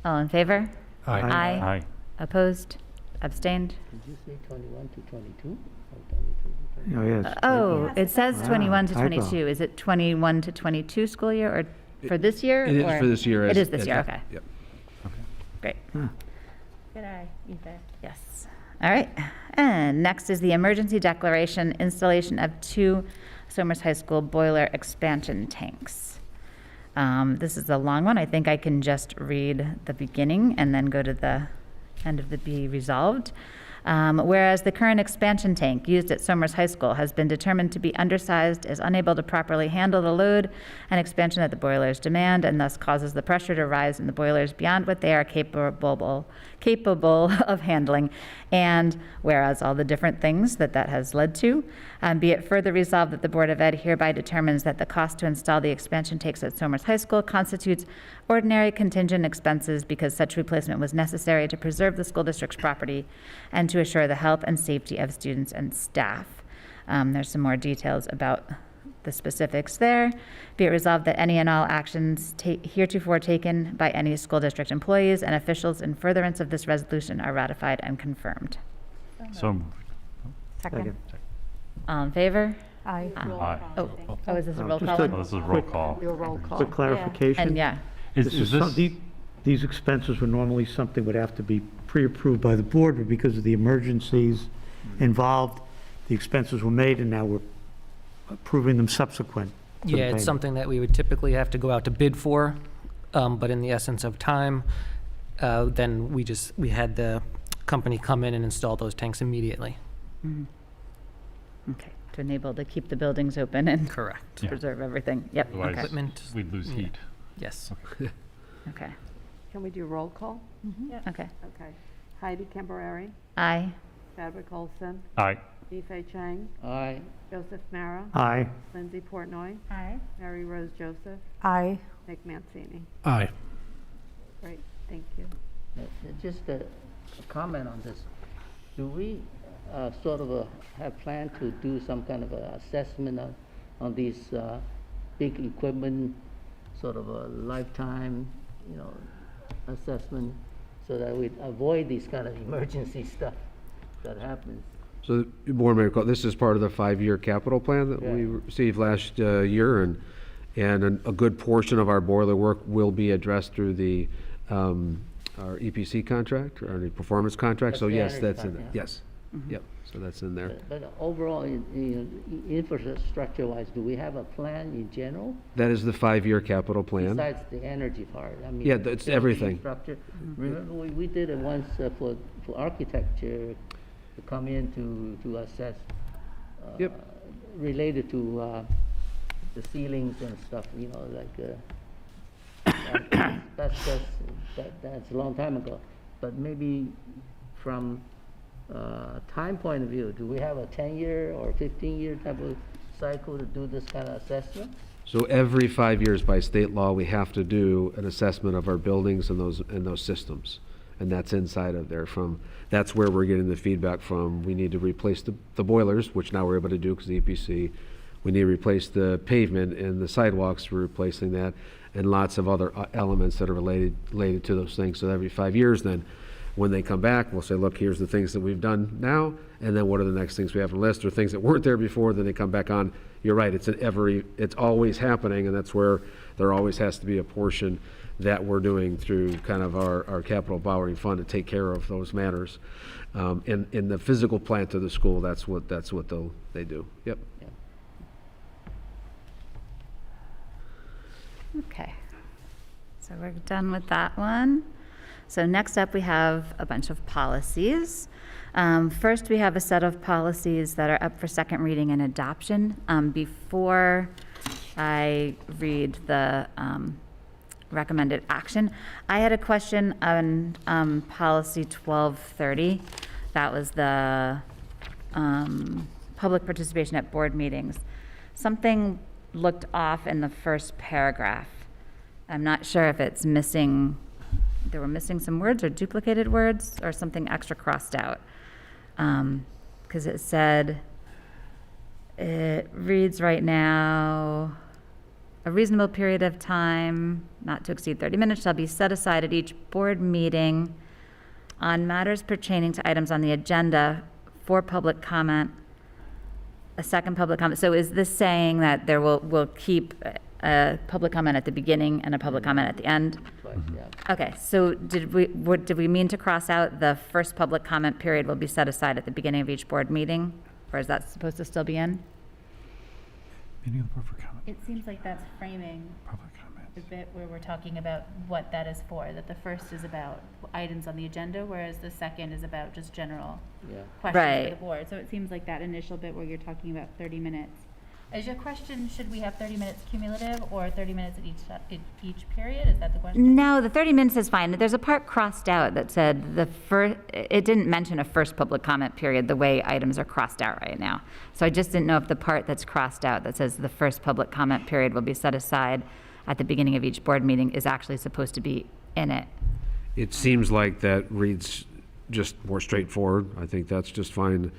All in favor? Aye. Aye. Opposed? Abstained? Did you say 21 to 22? Or 22 to 23? Oh, yes. Oh, it says Ah, 21 to typo. 22. Is it 21 to 22 school year or for this year? It is or- for this year. It as- is this as- year, okay. Yep. Great. Good eye, Ethan. Yes. All right. And next is the emergency declaration installation of 2 Somers High School boiler expansion tanks. This is a long one. I think I can just read the beginning and then go to the end of the be resolved. Whereas the current expansion tank used at Somers High School has been determined to be undersized, is unable to properly handle the load and expansion that the boilers demand, and thus causes the pressure to rise in the boilers beyond what they are capable of handling. And whereas all the different things that has led to, be it further resolved that the Board of Ed hereby determines that the cost to install the expansion tanks at Somers High School constitutes ordinary contingent expenses because such replacement was necessary to preserve the school district's property and to assure the health and safety of students and staff. There's some more details about the specifics there. Be it resolved that any and all actions heretofore taken by any school district employees and officials in furtherance of this resolution are ratified and confirmed. So moved. Second. All in favor? Aye. Aye. Oh, is this a roll Just call? a- Oh, this is a roll call. Your roll call. Quick clarification. And yeah, Is This is is some- this, These expenses were normally something would have to be pre-approved by the board, but because of the emergencies involved, the expenses were made, and now we're approving them subsequent to the Yeah, it's payment. something that we would typically have to go out to bid for, but in the essence of time, then we had the company come in and install those tanks immediately. okay, to enable to keep the buildings open and Correct. Yeah. preserve everything. Yep, okay, otherwise, Equipment, we'd lose yeah. heat. yes. okay, Can we do roll call? okay. Okay. Heidi Camporeri, Aye. Chadwick Olson, Aye. Yifei Chang, Aye. Joseph Mara, Aye. Lindsay Portnoy, Aye. Mary Rose Joseph, Aye. Nick Mancini. Aye. Great, thank you. Just a comment on this. Do we sort of have planned to do some kind of a assessment on these big equipment, sort of a lifetime, assessment, so that we avoid these kind of emergency stuff that happens? So, Board Member Cole, this is part of the 5-year capital plan that we Yeah. received last year, and a good portion of our boiler work will be addressed through the, our EPC contract, or the performance contract, so That's the yes, energy that's in part, there. yeah. Yes, yep, so that's in there. But overall, infrastructure-wise, do we have a plan in general? That is the 5-year capital plan. Besides the energy part, I mean. Yeah, it's building everything. Structure. Remember, we did it once for architecture, to come in to assess. Yep. Related to the ceilings and stuff, that's a long time ago. But maybe from time point of view, do we have a 10-year or 15-year type of cycle to do this kind of assessment? So every 5 years by state law, we have to do an assessment of our buildings and those systems. And that's inside of there that's where we're getting the feedback from. We need to replace the boilers, which now we're able to do because the EPC. We need to replace the pavement and the sidewalks, we're replacing that, and lots of other elements that are related to those things. So every 5 years then, when they come back, we'll say, look, here's the things that we've done now, and then what are the next things we have on the list, or things that weren't there before, then they come back on. You're right, it's always happening, and that's where there always has to be a portion that we're doing through kind of our capital borrowing fund to take care of those matters. In the physical plant of the school, that's what they do. Yep. Okay. So we're done with that one. So next up, we have a bunch of policies. First, we have a set of policies that are up for second reading and adoption. Before I read the recommended action, I had a question on policy 1230. That was the public participation at board meetings. Something looked off in the first paragraph. I'm not sure if it's missing, there were missing some words or duplicated words or something extra crossed out. Because it said, it reads right now, a reasonable period of time, not to exceed 30 minutes, shall be set aside at each board meeting on matters pertaining to items on the agenda for public comment, a second public comment. So is this saying that we'll keep a public comment at the beginning and a public comment at the end? Right, yeah. Okay, so did we mean to cross out the first public comment period will be set aside at the beginning of each board meeting? Or is that supposed to still be in? Meeting of the board for comment. It seems like that's framing Public comments. the bit where we're talking about what that is for, that the first is about items on the agenda, whereas the second is about just general Yeah. questions for Right. the board. So it seems like that initial bit where you're talking about 30 minutes. Is your question, should we have 30 minutes cumulative or 30 minutes at each period? Is that the question? No, the 30 minutes is fine. There's a part crossed out that said it didn't mention a first public comment period the way items are crossed out right now. So I just didn't know if the part that's crossed out that says the first public comment period will be set aside at the beginning of each board meeting is actually supposed to be in it. It seems like that reads just more straightforward. I think that's just fine.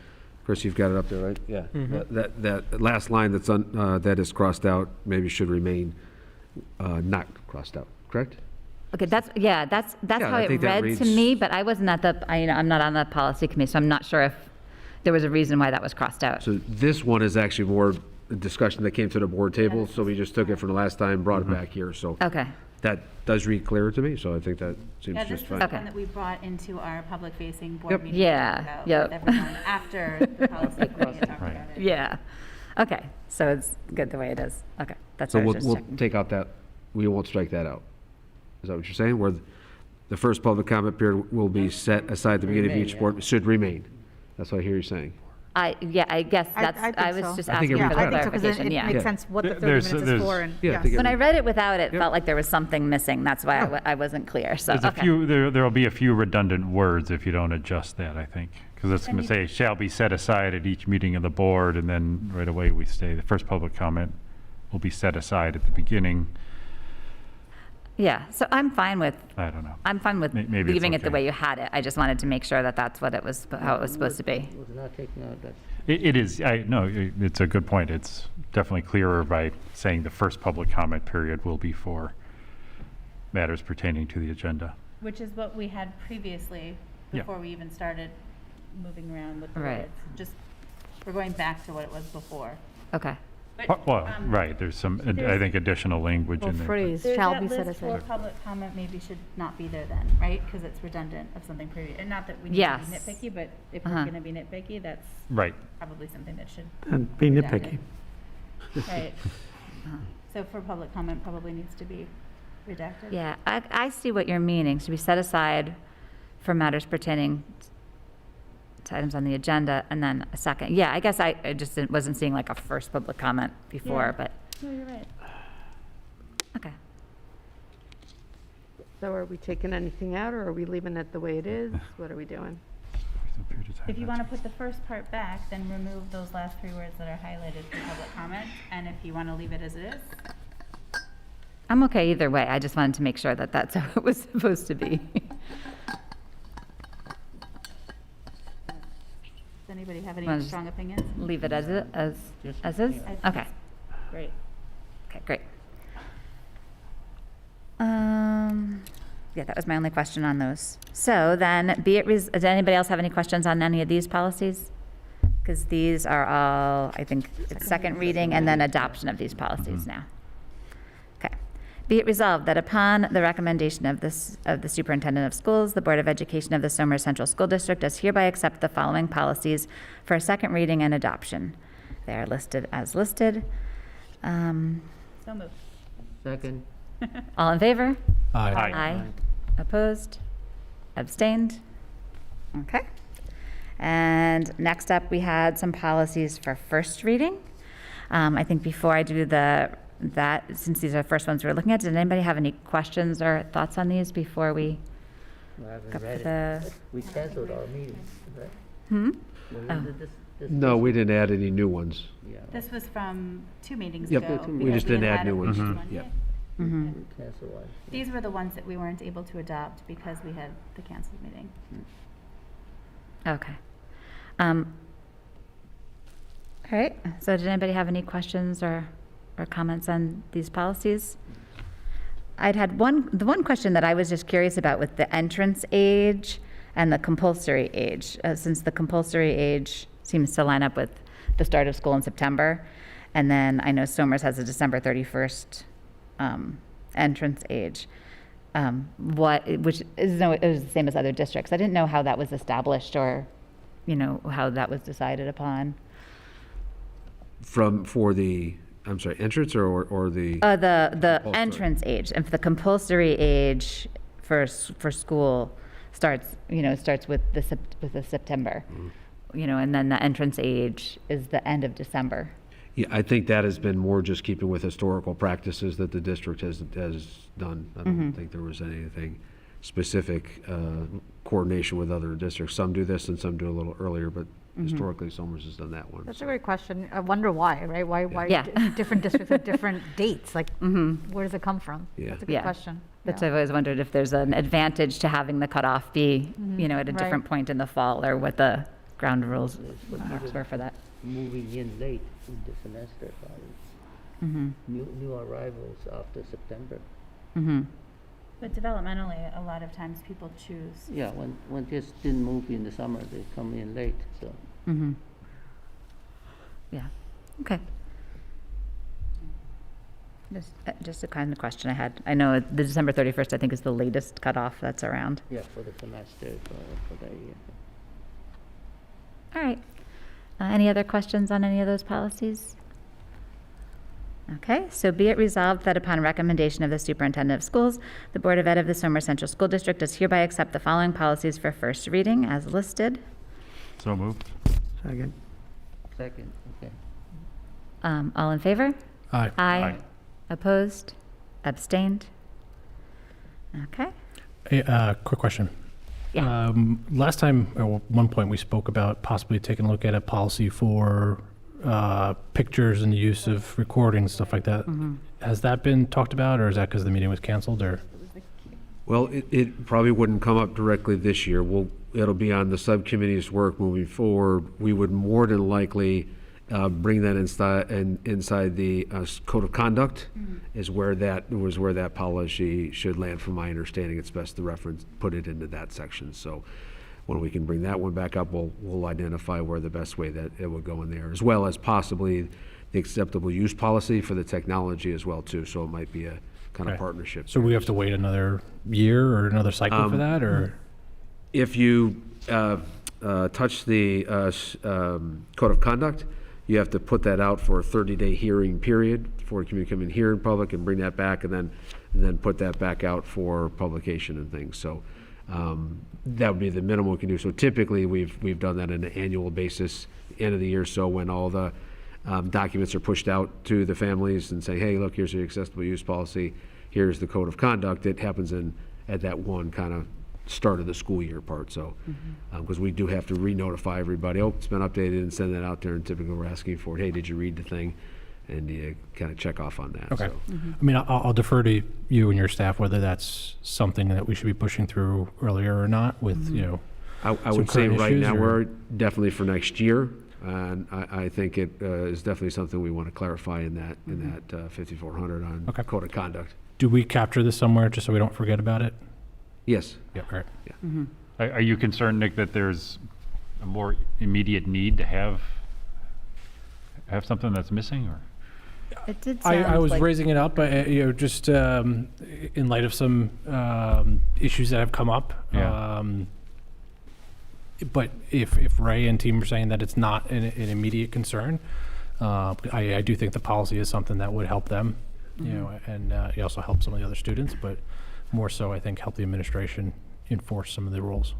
Chris, you've got it up there, right? Yeah. That last line that is crossed out maybe should remain not crossed out, correct? Okay, that's Yeah, how I it think that read to reads- me, but I wasn't I'm not on the policy committee, so I'm not sure if there was a reason why that was crossed out. So this one is actually more a discussion that came to the board table, so we just took it from the last time, brought it back here, so Okay, that does read clearer to me, so I think that seems Yeah, this just is fine. the Okay. one that we brought into our public-facing board Yep. meeting. Yeah, about yep. With everyone after the policy committee had talked Right. about it. yeah. Okay, so it's good the way it is. Okay, that's So what I was we'll just checking. take out that, we won't strike that out. Is that what you're saying? Where the first public comment period will be set aside at the beginning of Remain, each yeah. board, should remain. That's what I hear you saying. I guess I think I was so. just I think it asking for reads the better. I think so, because clarification, it yeah. makes Yeah. sense what the 30 There's- minutes is for, and, Yeah, I yes. think it When I read it without it, Yep. felt like there was something missing. That's why I wasn't clear, so, There's a okay. few, there'll be a few redundant words if you don't adjust that, I think. Because it's going to say, shall be set aside at each meeting of the board, and then right away we say, the first public comment will be set aside at the beginning. Yeah, so I'm fine with I don't know. Maybe it's leaving it the okay. way you had it. I just wanted to make sure that that's what it was, how it was supposed to be. Was not taken out, that. It is, no, it's a good point. It's definitely clearer by saying the first public comment period will be for matters pertaining to the agenda. Which is what we had previously, Yeah. before we even started moving around with the Right. words. Just, we're going back to what it was before. Okay, But, Well, um, right, there's some, I there's- think, additional language Or in there. but- phrase, There's shall that be set list for aside. public comment maybe should not be there then, right? Because it's redundant of something previous, and not that we need to Yes. be nitpicky, but if Uh-huh. we're gonna be nitpicky, that's Right. probably something that should, And be nitpicky. right? So for public comment, probably needs to be redacted. yeah, I see what you're meaning, should be set aside for matters pertaining to items on the agenda, and then a second. Yeah, I guess I just wasn't seeing like a first public comment before, Yeah. but, No, you're right. okay. So are we taking anything out, or are we leaving it the way it is? What are we doing? If you want to put the first part back, then remove those last three words that are highlighted for public comment, and if you want to leave it as it is, I'm okay either way, I just wanted to make sure that that's how it was supposed to be. does anybody have any Wanna just strong opinions? Leave it as it, as is? Yeah. Okay, Great. okay, great. Yeah, that was my only question on those. So then, does anybody else have any questions on any of these policies? Because these are all, I think, it's second reading and then adoption of these policies now. Okay. Be it resolved that upon the recommendation of the superintendent of schools, the Board of Education of the Somers Central School District does hereby accept the following policies for a second reading and adoption. They are listed as listed. So moved. Second. All in favor? Aye. Aye. Opposed? Abstained? Okay. And next up, we had some policies for first reading. I think before I do that, since these are the first ones we're looking at, did anybody have any questions or thoughts on these before we I haven't go for read it. the? We canceled our meeting, right? Hmm? When Oh. did this- No, we didn't add any new ones. Yeah, This was from 2 meetings Yep, ago. we because just didn't had add new a ones. previous Mhm. one. Yep. Mm-hmm. we canceled one. These were the ones that we weren't able to adopt because we had the canceled meeting. Okay. All right, so did anybody have any questions or comments on these policies? I'd had the one question that I was just curious about with the entrance age and the compulsory age, since the compulsory age seems to line up with the start of school in September, and then I know Somers has a December 31st entrance age, which is it was the same as other districts. I didn't know how that was established or, how that was decided upon. For the, I'm sorry, entrance or the? The Compulsory. entrance age, and for the compulsory age for school starts with the September, and then the entrance age is the end of December. Yeah, I think that has been more just keeping with historical practices that the district has done. I don't think there was anything specific coordination with other districts. Some do this and some do a little earlier, but historically Somers has done that one. That's so. a great question. I wonder why, right? Why Yeah. different districts have different dates? Like, where does it come from? Yeah. That's a good Yeah. question. That's Yeah. I've always wondered if there's an advantage to having the cutoff be, at a Right. different point in the fall, or what the ground rules But marks were for that. moving in late in the semester, probably. New arrivals after September. But developmentally, a lot of times people choose. Yeah, when just didn't move in the summer, they come in late, so. Yeah, okay. Just a kind of question I had. I know the December 31st, I think, is the latest cutoff that's around. Yeah, for the semester, for that year. All right. Any other questions on any of those policies? Okay, so be it resolved that upon recommendation of the superintendent of schools, the Board of Ed of the Somers Central School District does hereby accept the following policies for first reading as listed. So moved. Second. Second, okay. All in favor? Aye. Aye. Opposed? Abstained? Okay. Hey, quick question. Yeah. Last time, or one point, we spoke about possibly taking a look at a policy for pictures and the use of recordings, stuff like that. Has that been talked about, or is that because the meeting was canceled, or? Well, it probably wouldn't come up directly this year. It'll be on the subcommittee's work moving forward. We would more than likely bring that inside the code of conduct is where that policy should land. From my understanding, it's best to put it into that section. So when we can bring that one back up, we'll identify where the best way that it would go in there, as well as possibly the acceptable use policy for the technology as well too. So it might be a kind of Okay. partnership. So we have to wait another year or another cycle for that, or? If you touch the code of conduct, you have to put that out for a 30-day hearing period before you can come in here in public and bring that back, and then put that back out for publication and things. So that would be the minimum we can do. So typically, we've done that on an annual basis, end of the year. So when all the documents are pushed out to the families and say, hey, look, here's the accessible use policy, here's the code of conduct, it happens at that one kind of start of the school year part. So because we do have to re-notify everybody, oh, it's been updated, and send that out there, and typically we're asking for it, hey, did you read the thing? And you kind of check off on that. Okay. So. I mean, I'll defer to you and your staff whether that's something that we should be pushing through earlier or not with, I some would say current right issues, now, or- we're definitely for next year, and I think it is definitely something we want to clarify in that 5400 on Okay. code of conduct. Do we capture this somewhere just so we don't forget about it? Yes. Yeah, all right. Are you concerned, Nick, that there's a more immediate need to have something that's missing, or? It did sound I was like, raising it up, just in light of some issues that have come up. Yeah. But if Ray and team are saying that it's not an immediate concern, I do think the policy is something that would help them, and it also help some of the other students, but more so, I think, help the administration enforce some of the rules.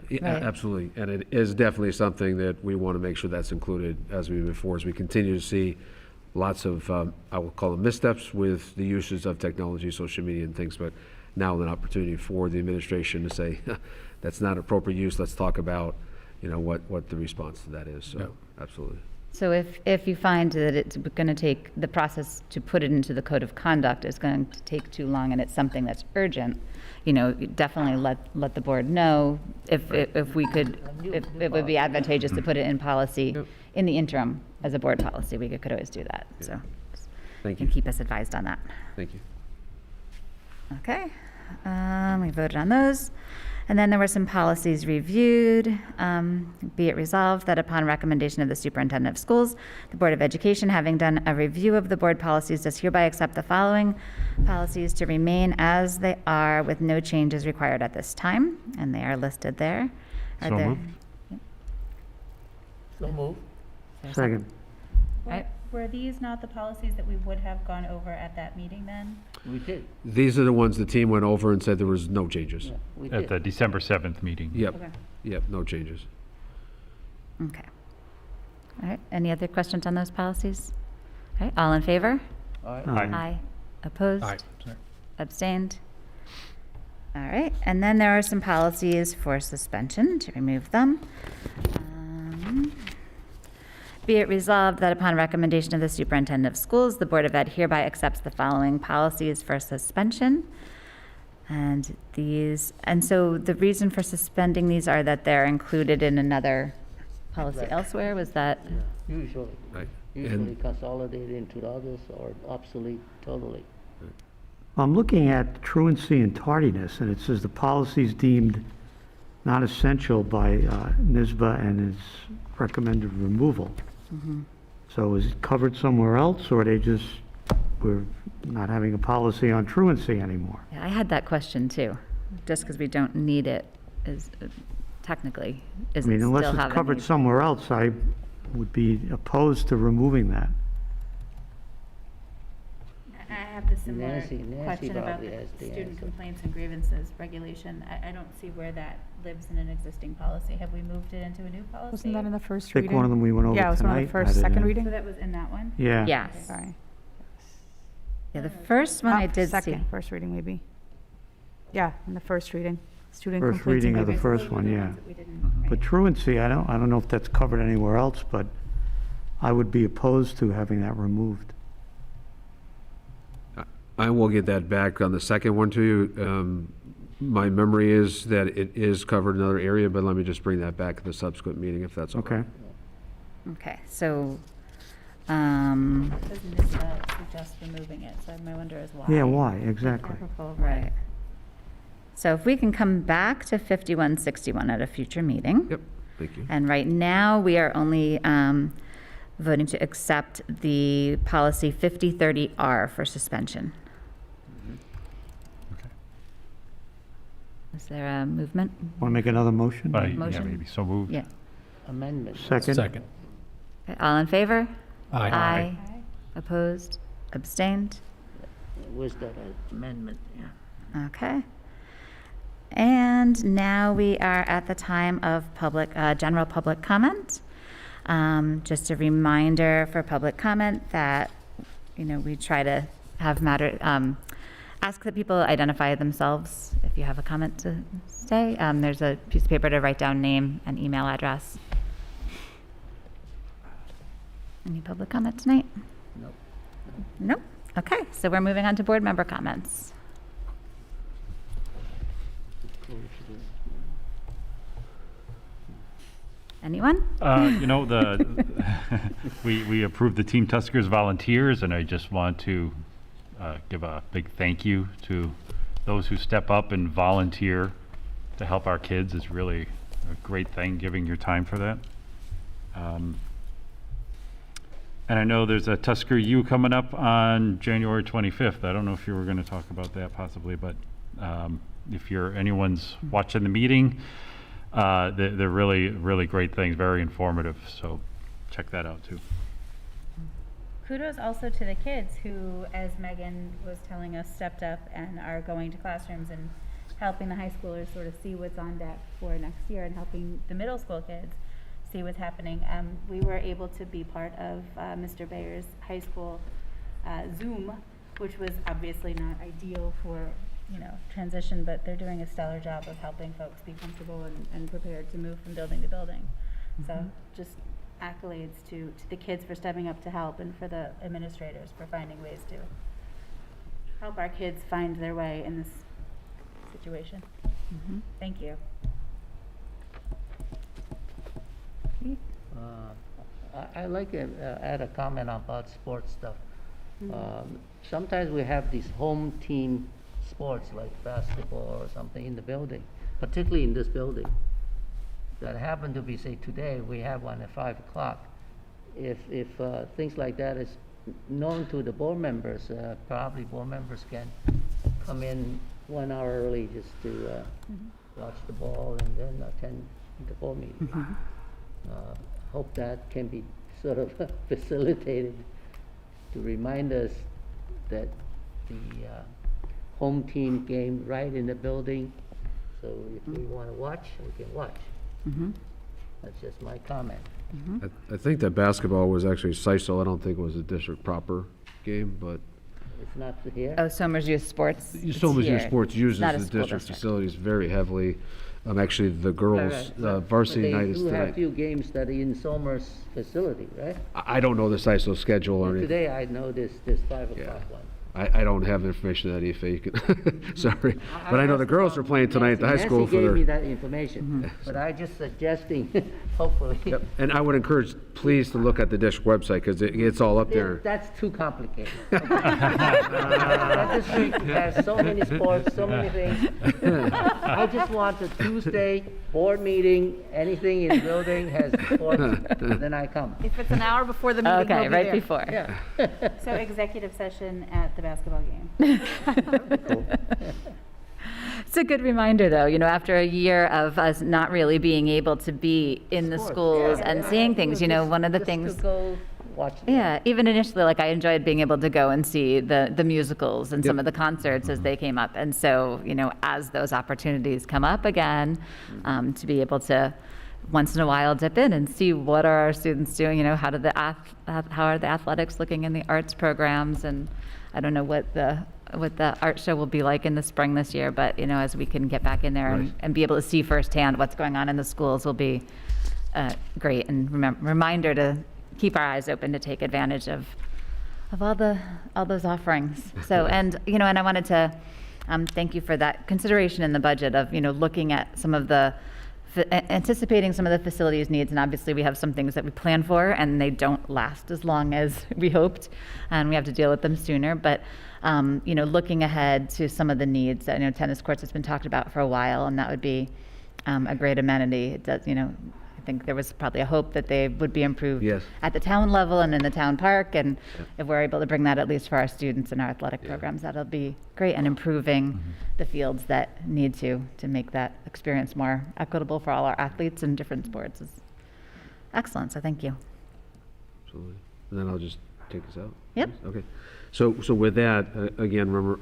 Yeah, Right. absolutely. And it is definitely something that we want to make sure that's included as we move forward, as we continue to see lots of, I will call them missteps with the uses of technology, social media and things, but now an opportunity for the administration to say, that's not appropriate use, let's talk about, what the response to that is. So, absolutely. so if you find that it's going to take, the process to put it into the code of conduct is going to take too long and it's something that's urgent, definitely let the board know if we could, if it would be advantageous to put it in policy in the interim as a board policy, we could always do that. So Thank you you. can keep us advised on that. Thank you. Okay, we voted on those. And then there were some policies reviewed. Be it resolved that upon recommendation of the superintendent of schools, the Board of Education, having done a review of the board policies, does hereby accept the following policies to remain as they are with no changes required at this time. And they are listed there. Are So there- moved. So move. Second. Right. Were these not the policies that we would have gone over at that meeting then? We did, These are the ones the team went over and said there was no changes. yeah, we At did. the December 7th meeting. Yep, Okay. yep, no changes. Okay. All right, any other questions on those policies? All right, all in favor? All right. Aye. Aye. Opposed? Aye. Sorry. Abstained? All right, and then there are some policies for suspension, to remove them. Be it resolved that upon recommendation of the superintendent of schools, the Board of Ed hereby accepts the following policies for suspension. And so the reason for suspending these are that they're included in another policy Right. elsewhere, was that? Yeah, usually, Right. usually And consolidated into the others or obsolete totally. I'm looking at truancy and tardiness, and it says the policies deemed not essential by NISBA and is recommended removal. So is it covered somewhere else, or are they just, we're not having a policy on truancy anymore? Yeah, I had that question too. Just because we don't need it is technically, I is it mean, still unless have it's a covered need? somewhere else, I would be opposed to removing that. I have the similar Nancy question about probably the has the student answer. complaints and grievances regulation. I don't see where that lives in an existing policy. Have we moved it into a new policy? Wasn't that in the first I reading? think one of them we went over tonight. Yeah, it was one of the first, added second in. reading? So that was in that one? Yeah. Yes. Sorry. Yeah, the first one I did see. Second, first reading maybe. Yeah, in the first reading. Student First complaints and reading of the grievances. first one, yeah. Ones that we didn't- But right. truancy, I don't know if that's covered anywhere else, but I would be opposed to having that removed. I will get that back on the second one to you. My memory is that it is covered in another area, but let me just bring that back at the subsequent meeting if that's okay. Okay. Okay, so, Doesn't NISBA suggest removing it, so my wonder is why. Yeah, why, exactly. right. So if we can come back to 5161 at a future meeting. Yep, thank you. And right now, we are only voting to accept the policy 5030R for suspension. Is there a movement? Want to make another motion? Yeah, Motion? maybe so moved. Yeah. Amendment. Second? Second. Okay, all in favor? Aye. Opposed? Abstained? Was that an amendment? Yeah. Okay. And now we are at the time of general public comment. Just a reminder for public comment that, we try to have ask that people identify themselves if you have a comment to say. There's a piece of paper to write down name and email address. Any public comment tonight? Nope. Nope. Okay, so we're moving on to board member comments. Anyone? We approved the Team Tuskers volunteers, and I just want to give a big thank you to those who step up and volunteer to help our kids. Is really a great thing, giving your time for that. And I know there's a Tusker U coming up on January 25th. I don't know if you were going to talk about that possibly, but if anyone's watching the meeting, they're really, really great things, very informative. So check that out too. Kudos also to the kids who, as Megan was telling us, stepped up and are going to classrooms and helping the high schoolers sort of see what's on deck for next year and helping the middle school kids see what's happening. We were able to be part of Mr. Bayer's high school Zoom, which was obviously not ideal for, transition, but they're doing a stellar job of helping folks be comfortable and prepared to move from building to building. So just accolades to the kids for stepping up to help and for the administrators for finding ways to help our kids find their way in this situation. Thank you. I like to add a comment about sports stuff. Sometimes we have these home team sports like basketball or something in the building, particularly in this building. That happen to be, say, today, we have one at 5 o'clock. If things like that is known to the board members, probably board members can come in 1 hour early just to watch the ball and then attend the board meeting. Hope that can be sort of facilitated to remind us that the home team game right in the building. So if we want to watch, we can watch. That's just my comment. I think that basketball was actually Sisal. I don't think it was a district proper game, but It's not here? Oh, Somers Youth Sports. it's Somers Youth here. Sports uses Not a the school district district. facilities very heavily. Actually, the girls' Right. varsity night is But they do have tonight. few games that are in Somers facility, right? I don't know the Sisal schedule or anything. Today I know this 5 Yeah. o'clock one. I don't have information on that, Ife. You can, sorry. But I know the girls are playing tonight at the high school for Nancy gave me their. that information, but I just suggesting, hopefully. Yep. And I would encourage, please, to look at the district website, because it's all up there. That's too complicated. That district has so many sports, so many things. I just want the Tuesday board meeting, anything in the building has sports, then I come. If it's an hour before the meeting, Okay, he'll be right there. before. Yeah. So executive session at the basketball game. It's a good reminder, though, after a year of us not really being able to be in the schools and seeing things, one of the Just things. to go watch them. Yeah, even initially, I enjoyed being able to go and see the musicals and some of the concerts as they came up. And so, as those opportunities come up again, to be able to once in a while dip in and see what are our students doing, how are the athletics looking in the arts programs, and I don't know what the art show will be like in the spring this year, but as we can get back in there and be able to see firsthand what's going on in the schools will be great, and reminder to keep our eyes open to take advantage of all those offerings. So and I wanted to thank you for that consideration in the budget of looking at some of the anticipating some of the facilities needs, and obviously we have some things that we plan for and they don't last as long as we hoped, and we have to deal with them sooner. But looking ahead to some of the needs, tennis courts has been talked about for a while, and that would be a great amenity. It does, I think there was probably a hope that they would be improved Yes. at the town level and in the town park, and if we're able to bring that at least for our students and our athletic programs, that'll be great, and improving the fields that need to make that experience more equitable for all our athletes in different sports is excellent, so thank you. Absolutely. And then I'll just take us out. Yep. Okay. So with that, again, remember,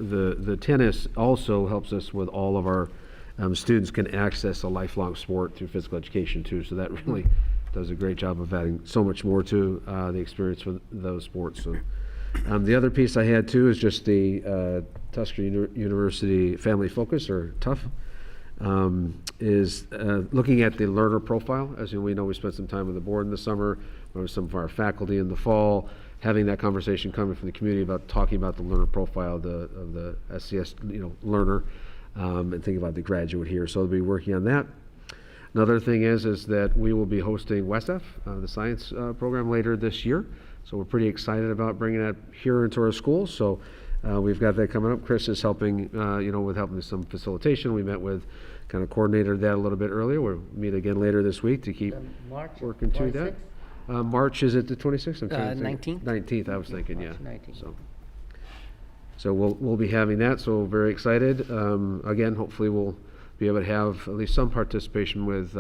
the tennis also helps us with all of our students can access a lifelong sport through physical education too. So that really does a great job of adding so much more to the experience for those sports. So the other piece I had too is just the Tusker University Family Focus, or TUF, is looking at the learner profile. As we know, we spent some time with the board in the summer, with some of our faculty in the fall, having that conversation coming from the community about talking about the learner profile of the SCS learner, and thinking about the graduate here. So they'll be working on that. Another thing is that we will be hosting WESF, the science program, later this year. So we're pretty excited about bringing that here into our schools. So we've got that coming up. Chris is helping, with helping with some facilitation. We met with kind of coordinated that a little bit earlier. We'll meet again later this week to keep March working to 26th? that. March, is it the 26th? I'm trying to think. 19th. 19th, I was thinking, yeah. March 19th. So we'll be having that, so very excited. Again, hopefully we'll be able to have at least some participation with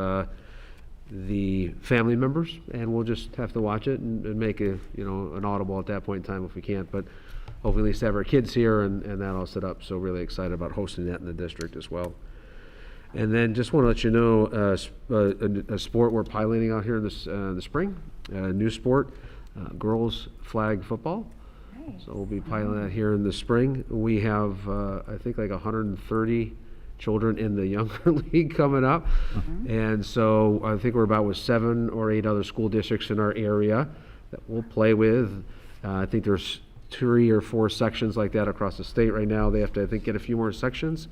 the family members, and we'll just have to watch it and make an audible at that point in time if we can't, but hopefully at least have our kids here and that all set up, so really excited about hosting that in the district as well. And then just want to let you know, a sport we're piloting out here in the spring, a new sport, girls flag football. So we'll be piloting that here in the spring. We have, I think, like 130 children in the younger league coming up. And so I think we're about with 7 or 8 other school districts in our area that we'll play with. I think there's 3 or 4 sections like that across the state right now. They have to, I think, get a few more sections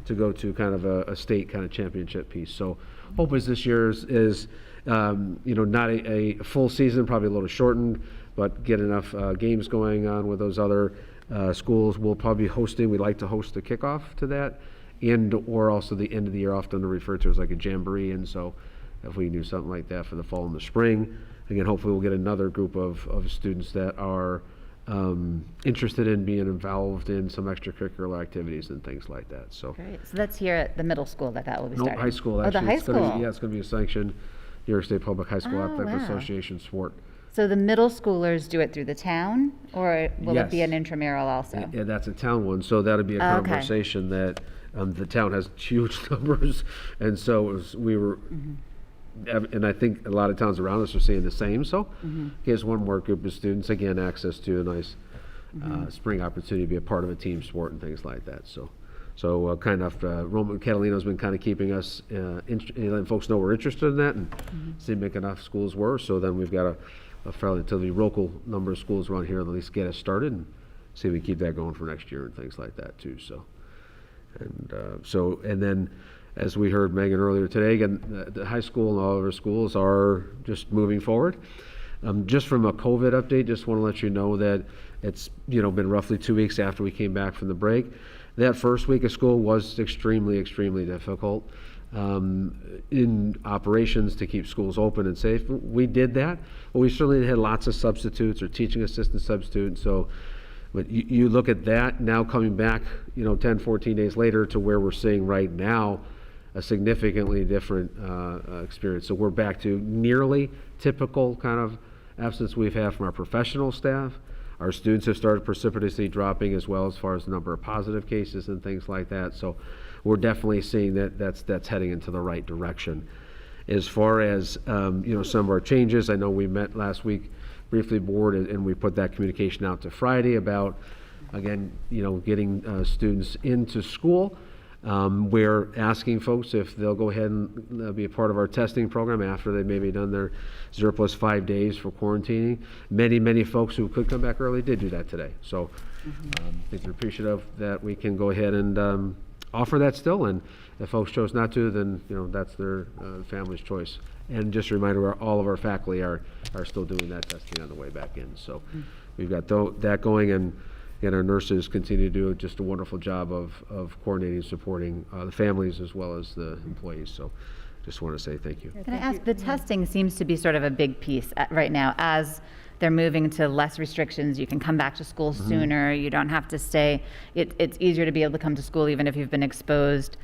to go to kind of a state kind of championship piece. So hope is this year's is not a full season, probably a little shortened, but get enough games going on with those other schools. We'll probably be hosting, we'd like to host the kickoff to that, and or also the end of the year, often referred to as like a jamboree. And so if we do something like that for the fall and the spring, again, hopefully we'll get another group of students that are interested in being involved in some extracurricular activities and things like that. So Great. So that's here at the middle school that will be starting? No, high school, Oh, actually. the high It's gonna be- school. Yeah, it's going to be a sanctioned New York State Public High School Oh, Athletic wow. Association sport. So the middle schoolers do it through the town, or will it be Yes. an intramural also? Yeah, that's a town one, so that'd be a Oh, okay. conversation that the town has huge numbers, and so we were, and I think a lot of towns around us are seeing the same, so here's one more group of students, again, access to a nice spring opportunity to be a part of a team sport and things like that, so Roman Catalino's been kind of keeping us, letting folks know we're interested in that, and seeing make enough schools were, so then we've got a relatively local number of schools around here, at least get us started, and see if we can keep that going for next year and things like that too, so. And then, as we heard Megan earlier today, again, the high school and all of our schools are just moving forward. Just from a COVID update, just want to let you know that it's, been roughly 2 weeks after we came back from the break. That first week of school was extremely, extremely difficult in operations to keep schools open and safe. We did that, but we certainly had lots of substitutes or teaching assistant substitutes. So, but you look at that now coming back, 10, 14 days later to where we're seeing right now a significantly different experience. So we're back to nearly typical kind of absence we've had from our professional staff. Our students have started precipitously dropping as well as far as the number of positive cases and things like that. So we're definitely seeing that's heading into the right direction. As far as some of our changes, I know we met last week briefly board and we put that communication out to Friday about, again, getting students into school. We're asking folks if they'll go ahead and be a part of our testing program after they've maybe done their 0+5 days for quarantining. Many folks who could come back early did do that today. So I think they're appreciative that we can go ahead and offer that still. And if folks chose not to, then that's their family's choice. And just a reminder, all of our faculty are still doing that testing on the way back in. So we've got that going, and our nurses continue to do just a wonderful job of coordinating, supporting the families as well as the employees. So just want to say thank you. Can I ask, the testing seems to be sort of a big piece right now. As they're moving to less restrictions, you can come back to school sooner, you don't have to stay. It's easier to be able to come to school even if you've been exposed.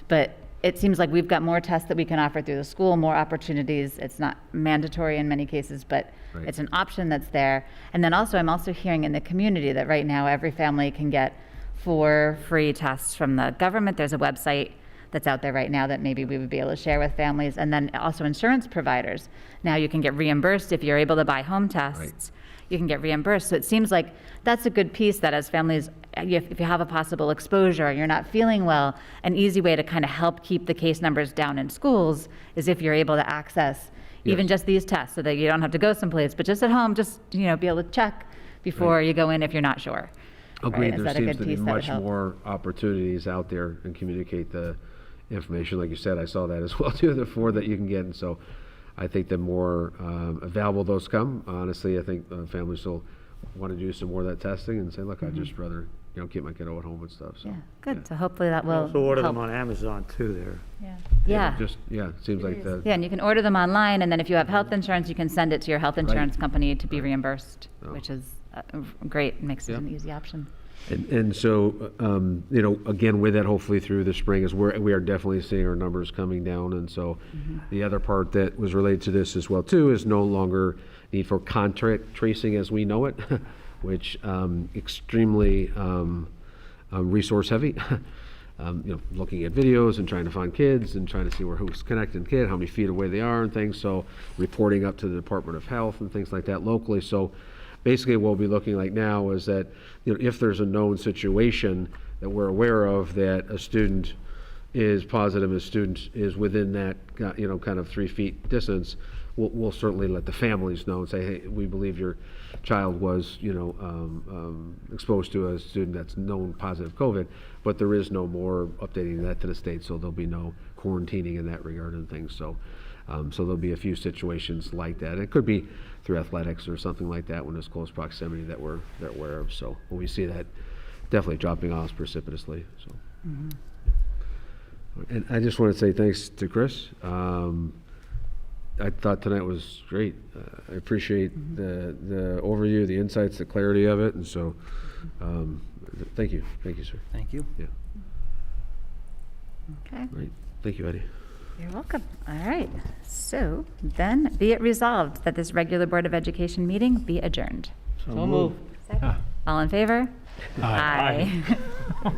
But it seems like we've got more tests that we can offer through the school, more opportunities. It's not mandatory in many cases, but Right. it's an option that's there. And then also, I'm also hearing in the community that right now every family can get 4 free tests from the government. There's a website that's out there right now that maybe we would be able to share with families. And then also insurance providers. Now you can get reimbursed if you're able to buy home tests. You can get reimbursed. So it seems like that's a good piece that as families, if you have a possible exposure, you're not feeling well, an easy way to kind of help keep the case numbers down in schools is if you're able to access even just these tests so that you don't have to go someplace, but just at home, just be able to check before you go in if you're not sure. Agreed. Right? Is There that a seems good to be piece that would much help? more opportunities out there and communicate the information. Like you said, I saw that as well too, the 4 that you can get. And so I think the more available those come, honestly, I think families will want to do some more of that testing and say, look, I'd just rather keep my kiddo at home and stuff, so. Yeah, good. So hopefully that will Also order them help. on Amazon too there. Yeah. It seems like that. Yeah, and you can order them online, and then if you have health insurance, you can send it to your health insurance company to be reimbursed, Oh. which is great, makes it Yeah. an easy option. And so, again, with that, hopefully through the spring, we are definitely seeing our numbers coming down. And so the other part that was related to this as well, too, is no longer need for contact tracing as we know it, which extremely resource heavy. Looking at videos and trying to find kids and trying to see who's connected kid, how many feet away they are and things. So reporting up to the Department of Health and things like that locally. So basically what we'll be looking like now is that, if there's a known situation that we're aware of that a student is positive, a student is within that, kind of 3 feet distance, we'll certainly let the families know and say, hey, we believe your child was, exposed to a student that's known positive COVID, but there is no more updating that to the state, so there'll be no quarantining in that regard and things. So there'll be a few situations like that. It could be through athletics or something like that when there's close proximity that we're aware of. So when we see that, definitely dropping off precipitously. So, and I just want to say thanks to Chris. I thought tonight was great. I appreciate the overview, the insights, the clarity of it, and so thank you, sir. Thank you. Yeah, Okay. right. Thank you, Eddie. You're welcome. All right. So then be it resolved that this regular Board of Education meeting be adjourned. So moved. Ah. All in favor? Aye. Aye.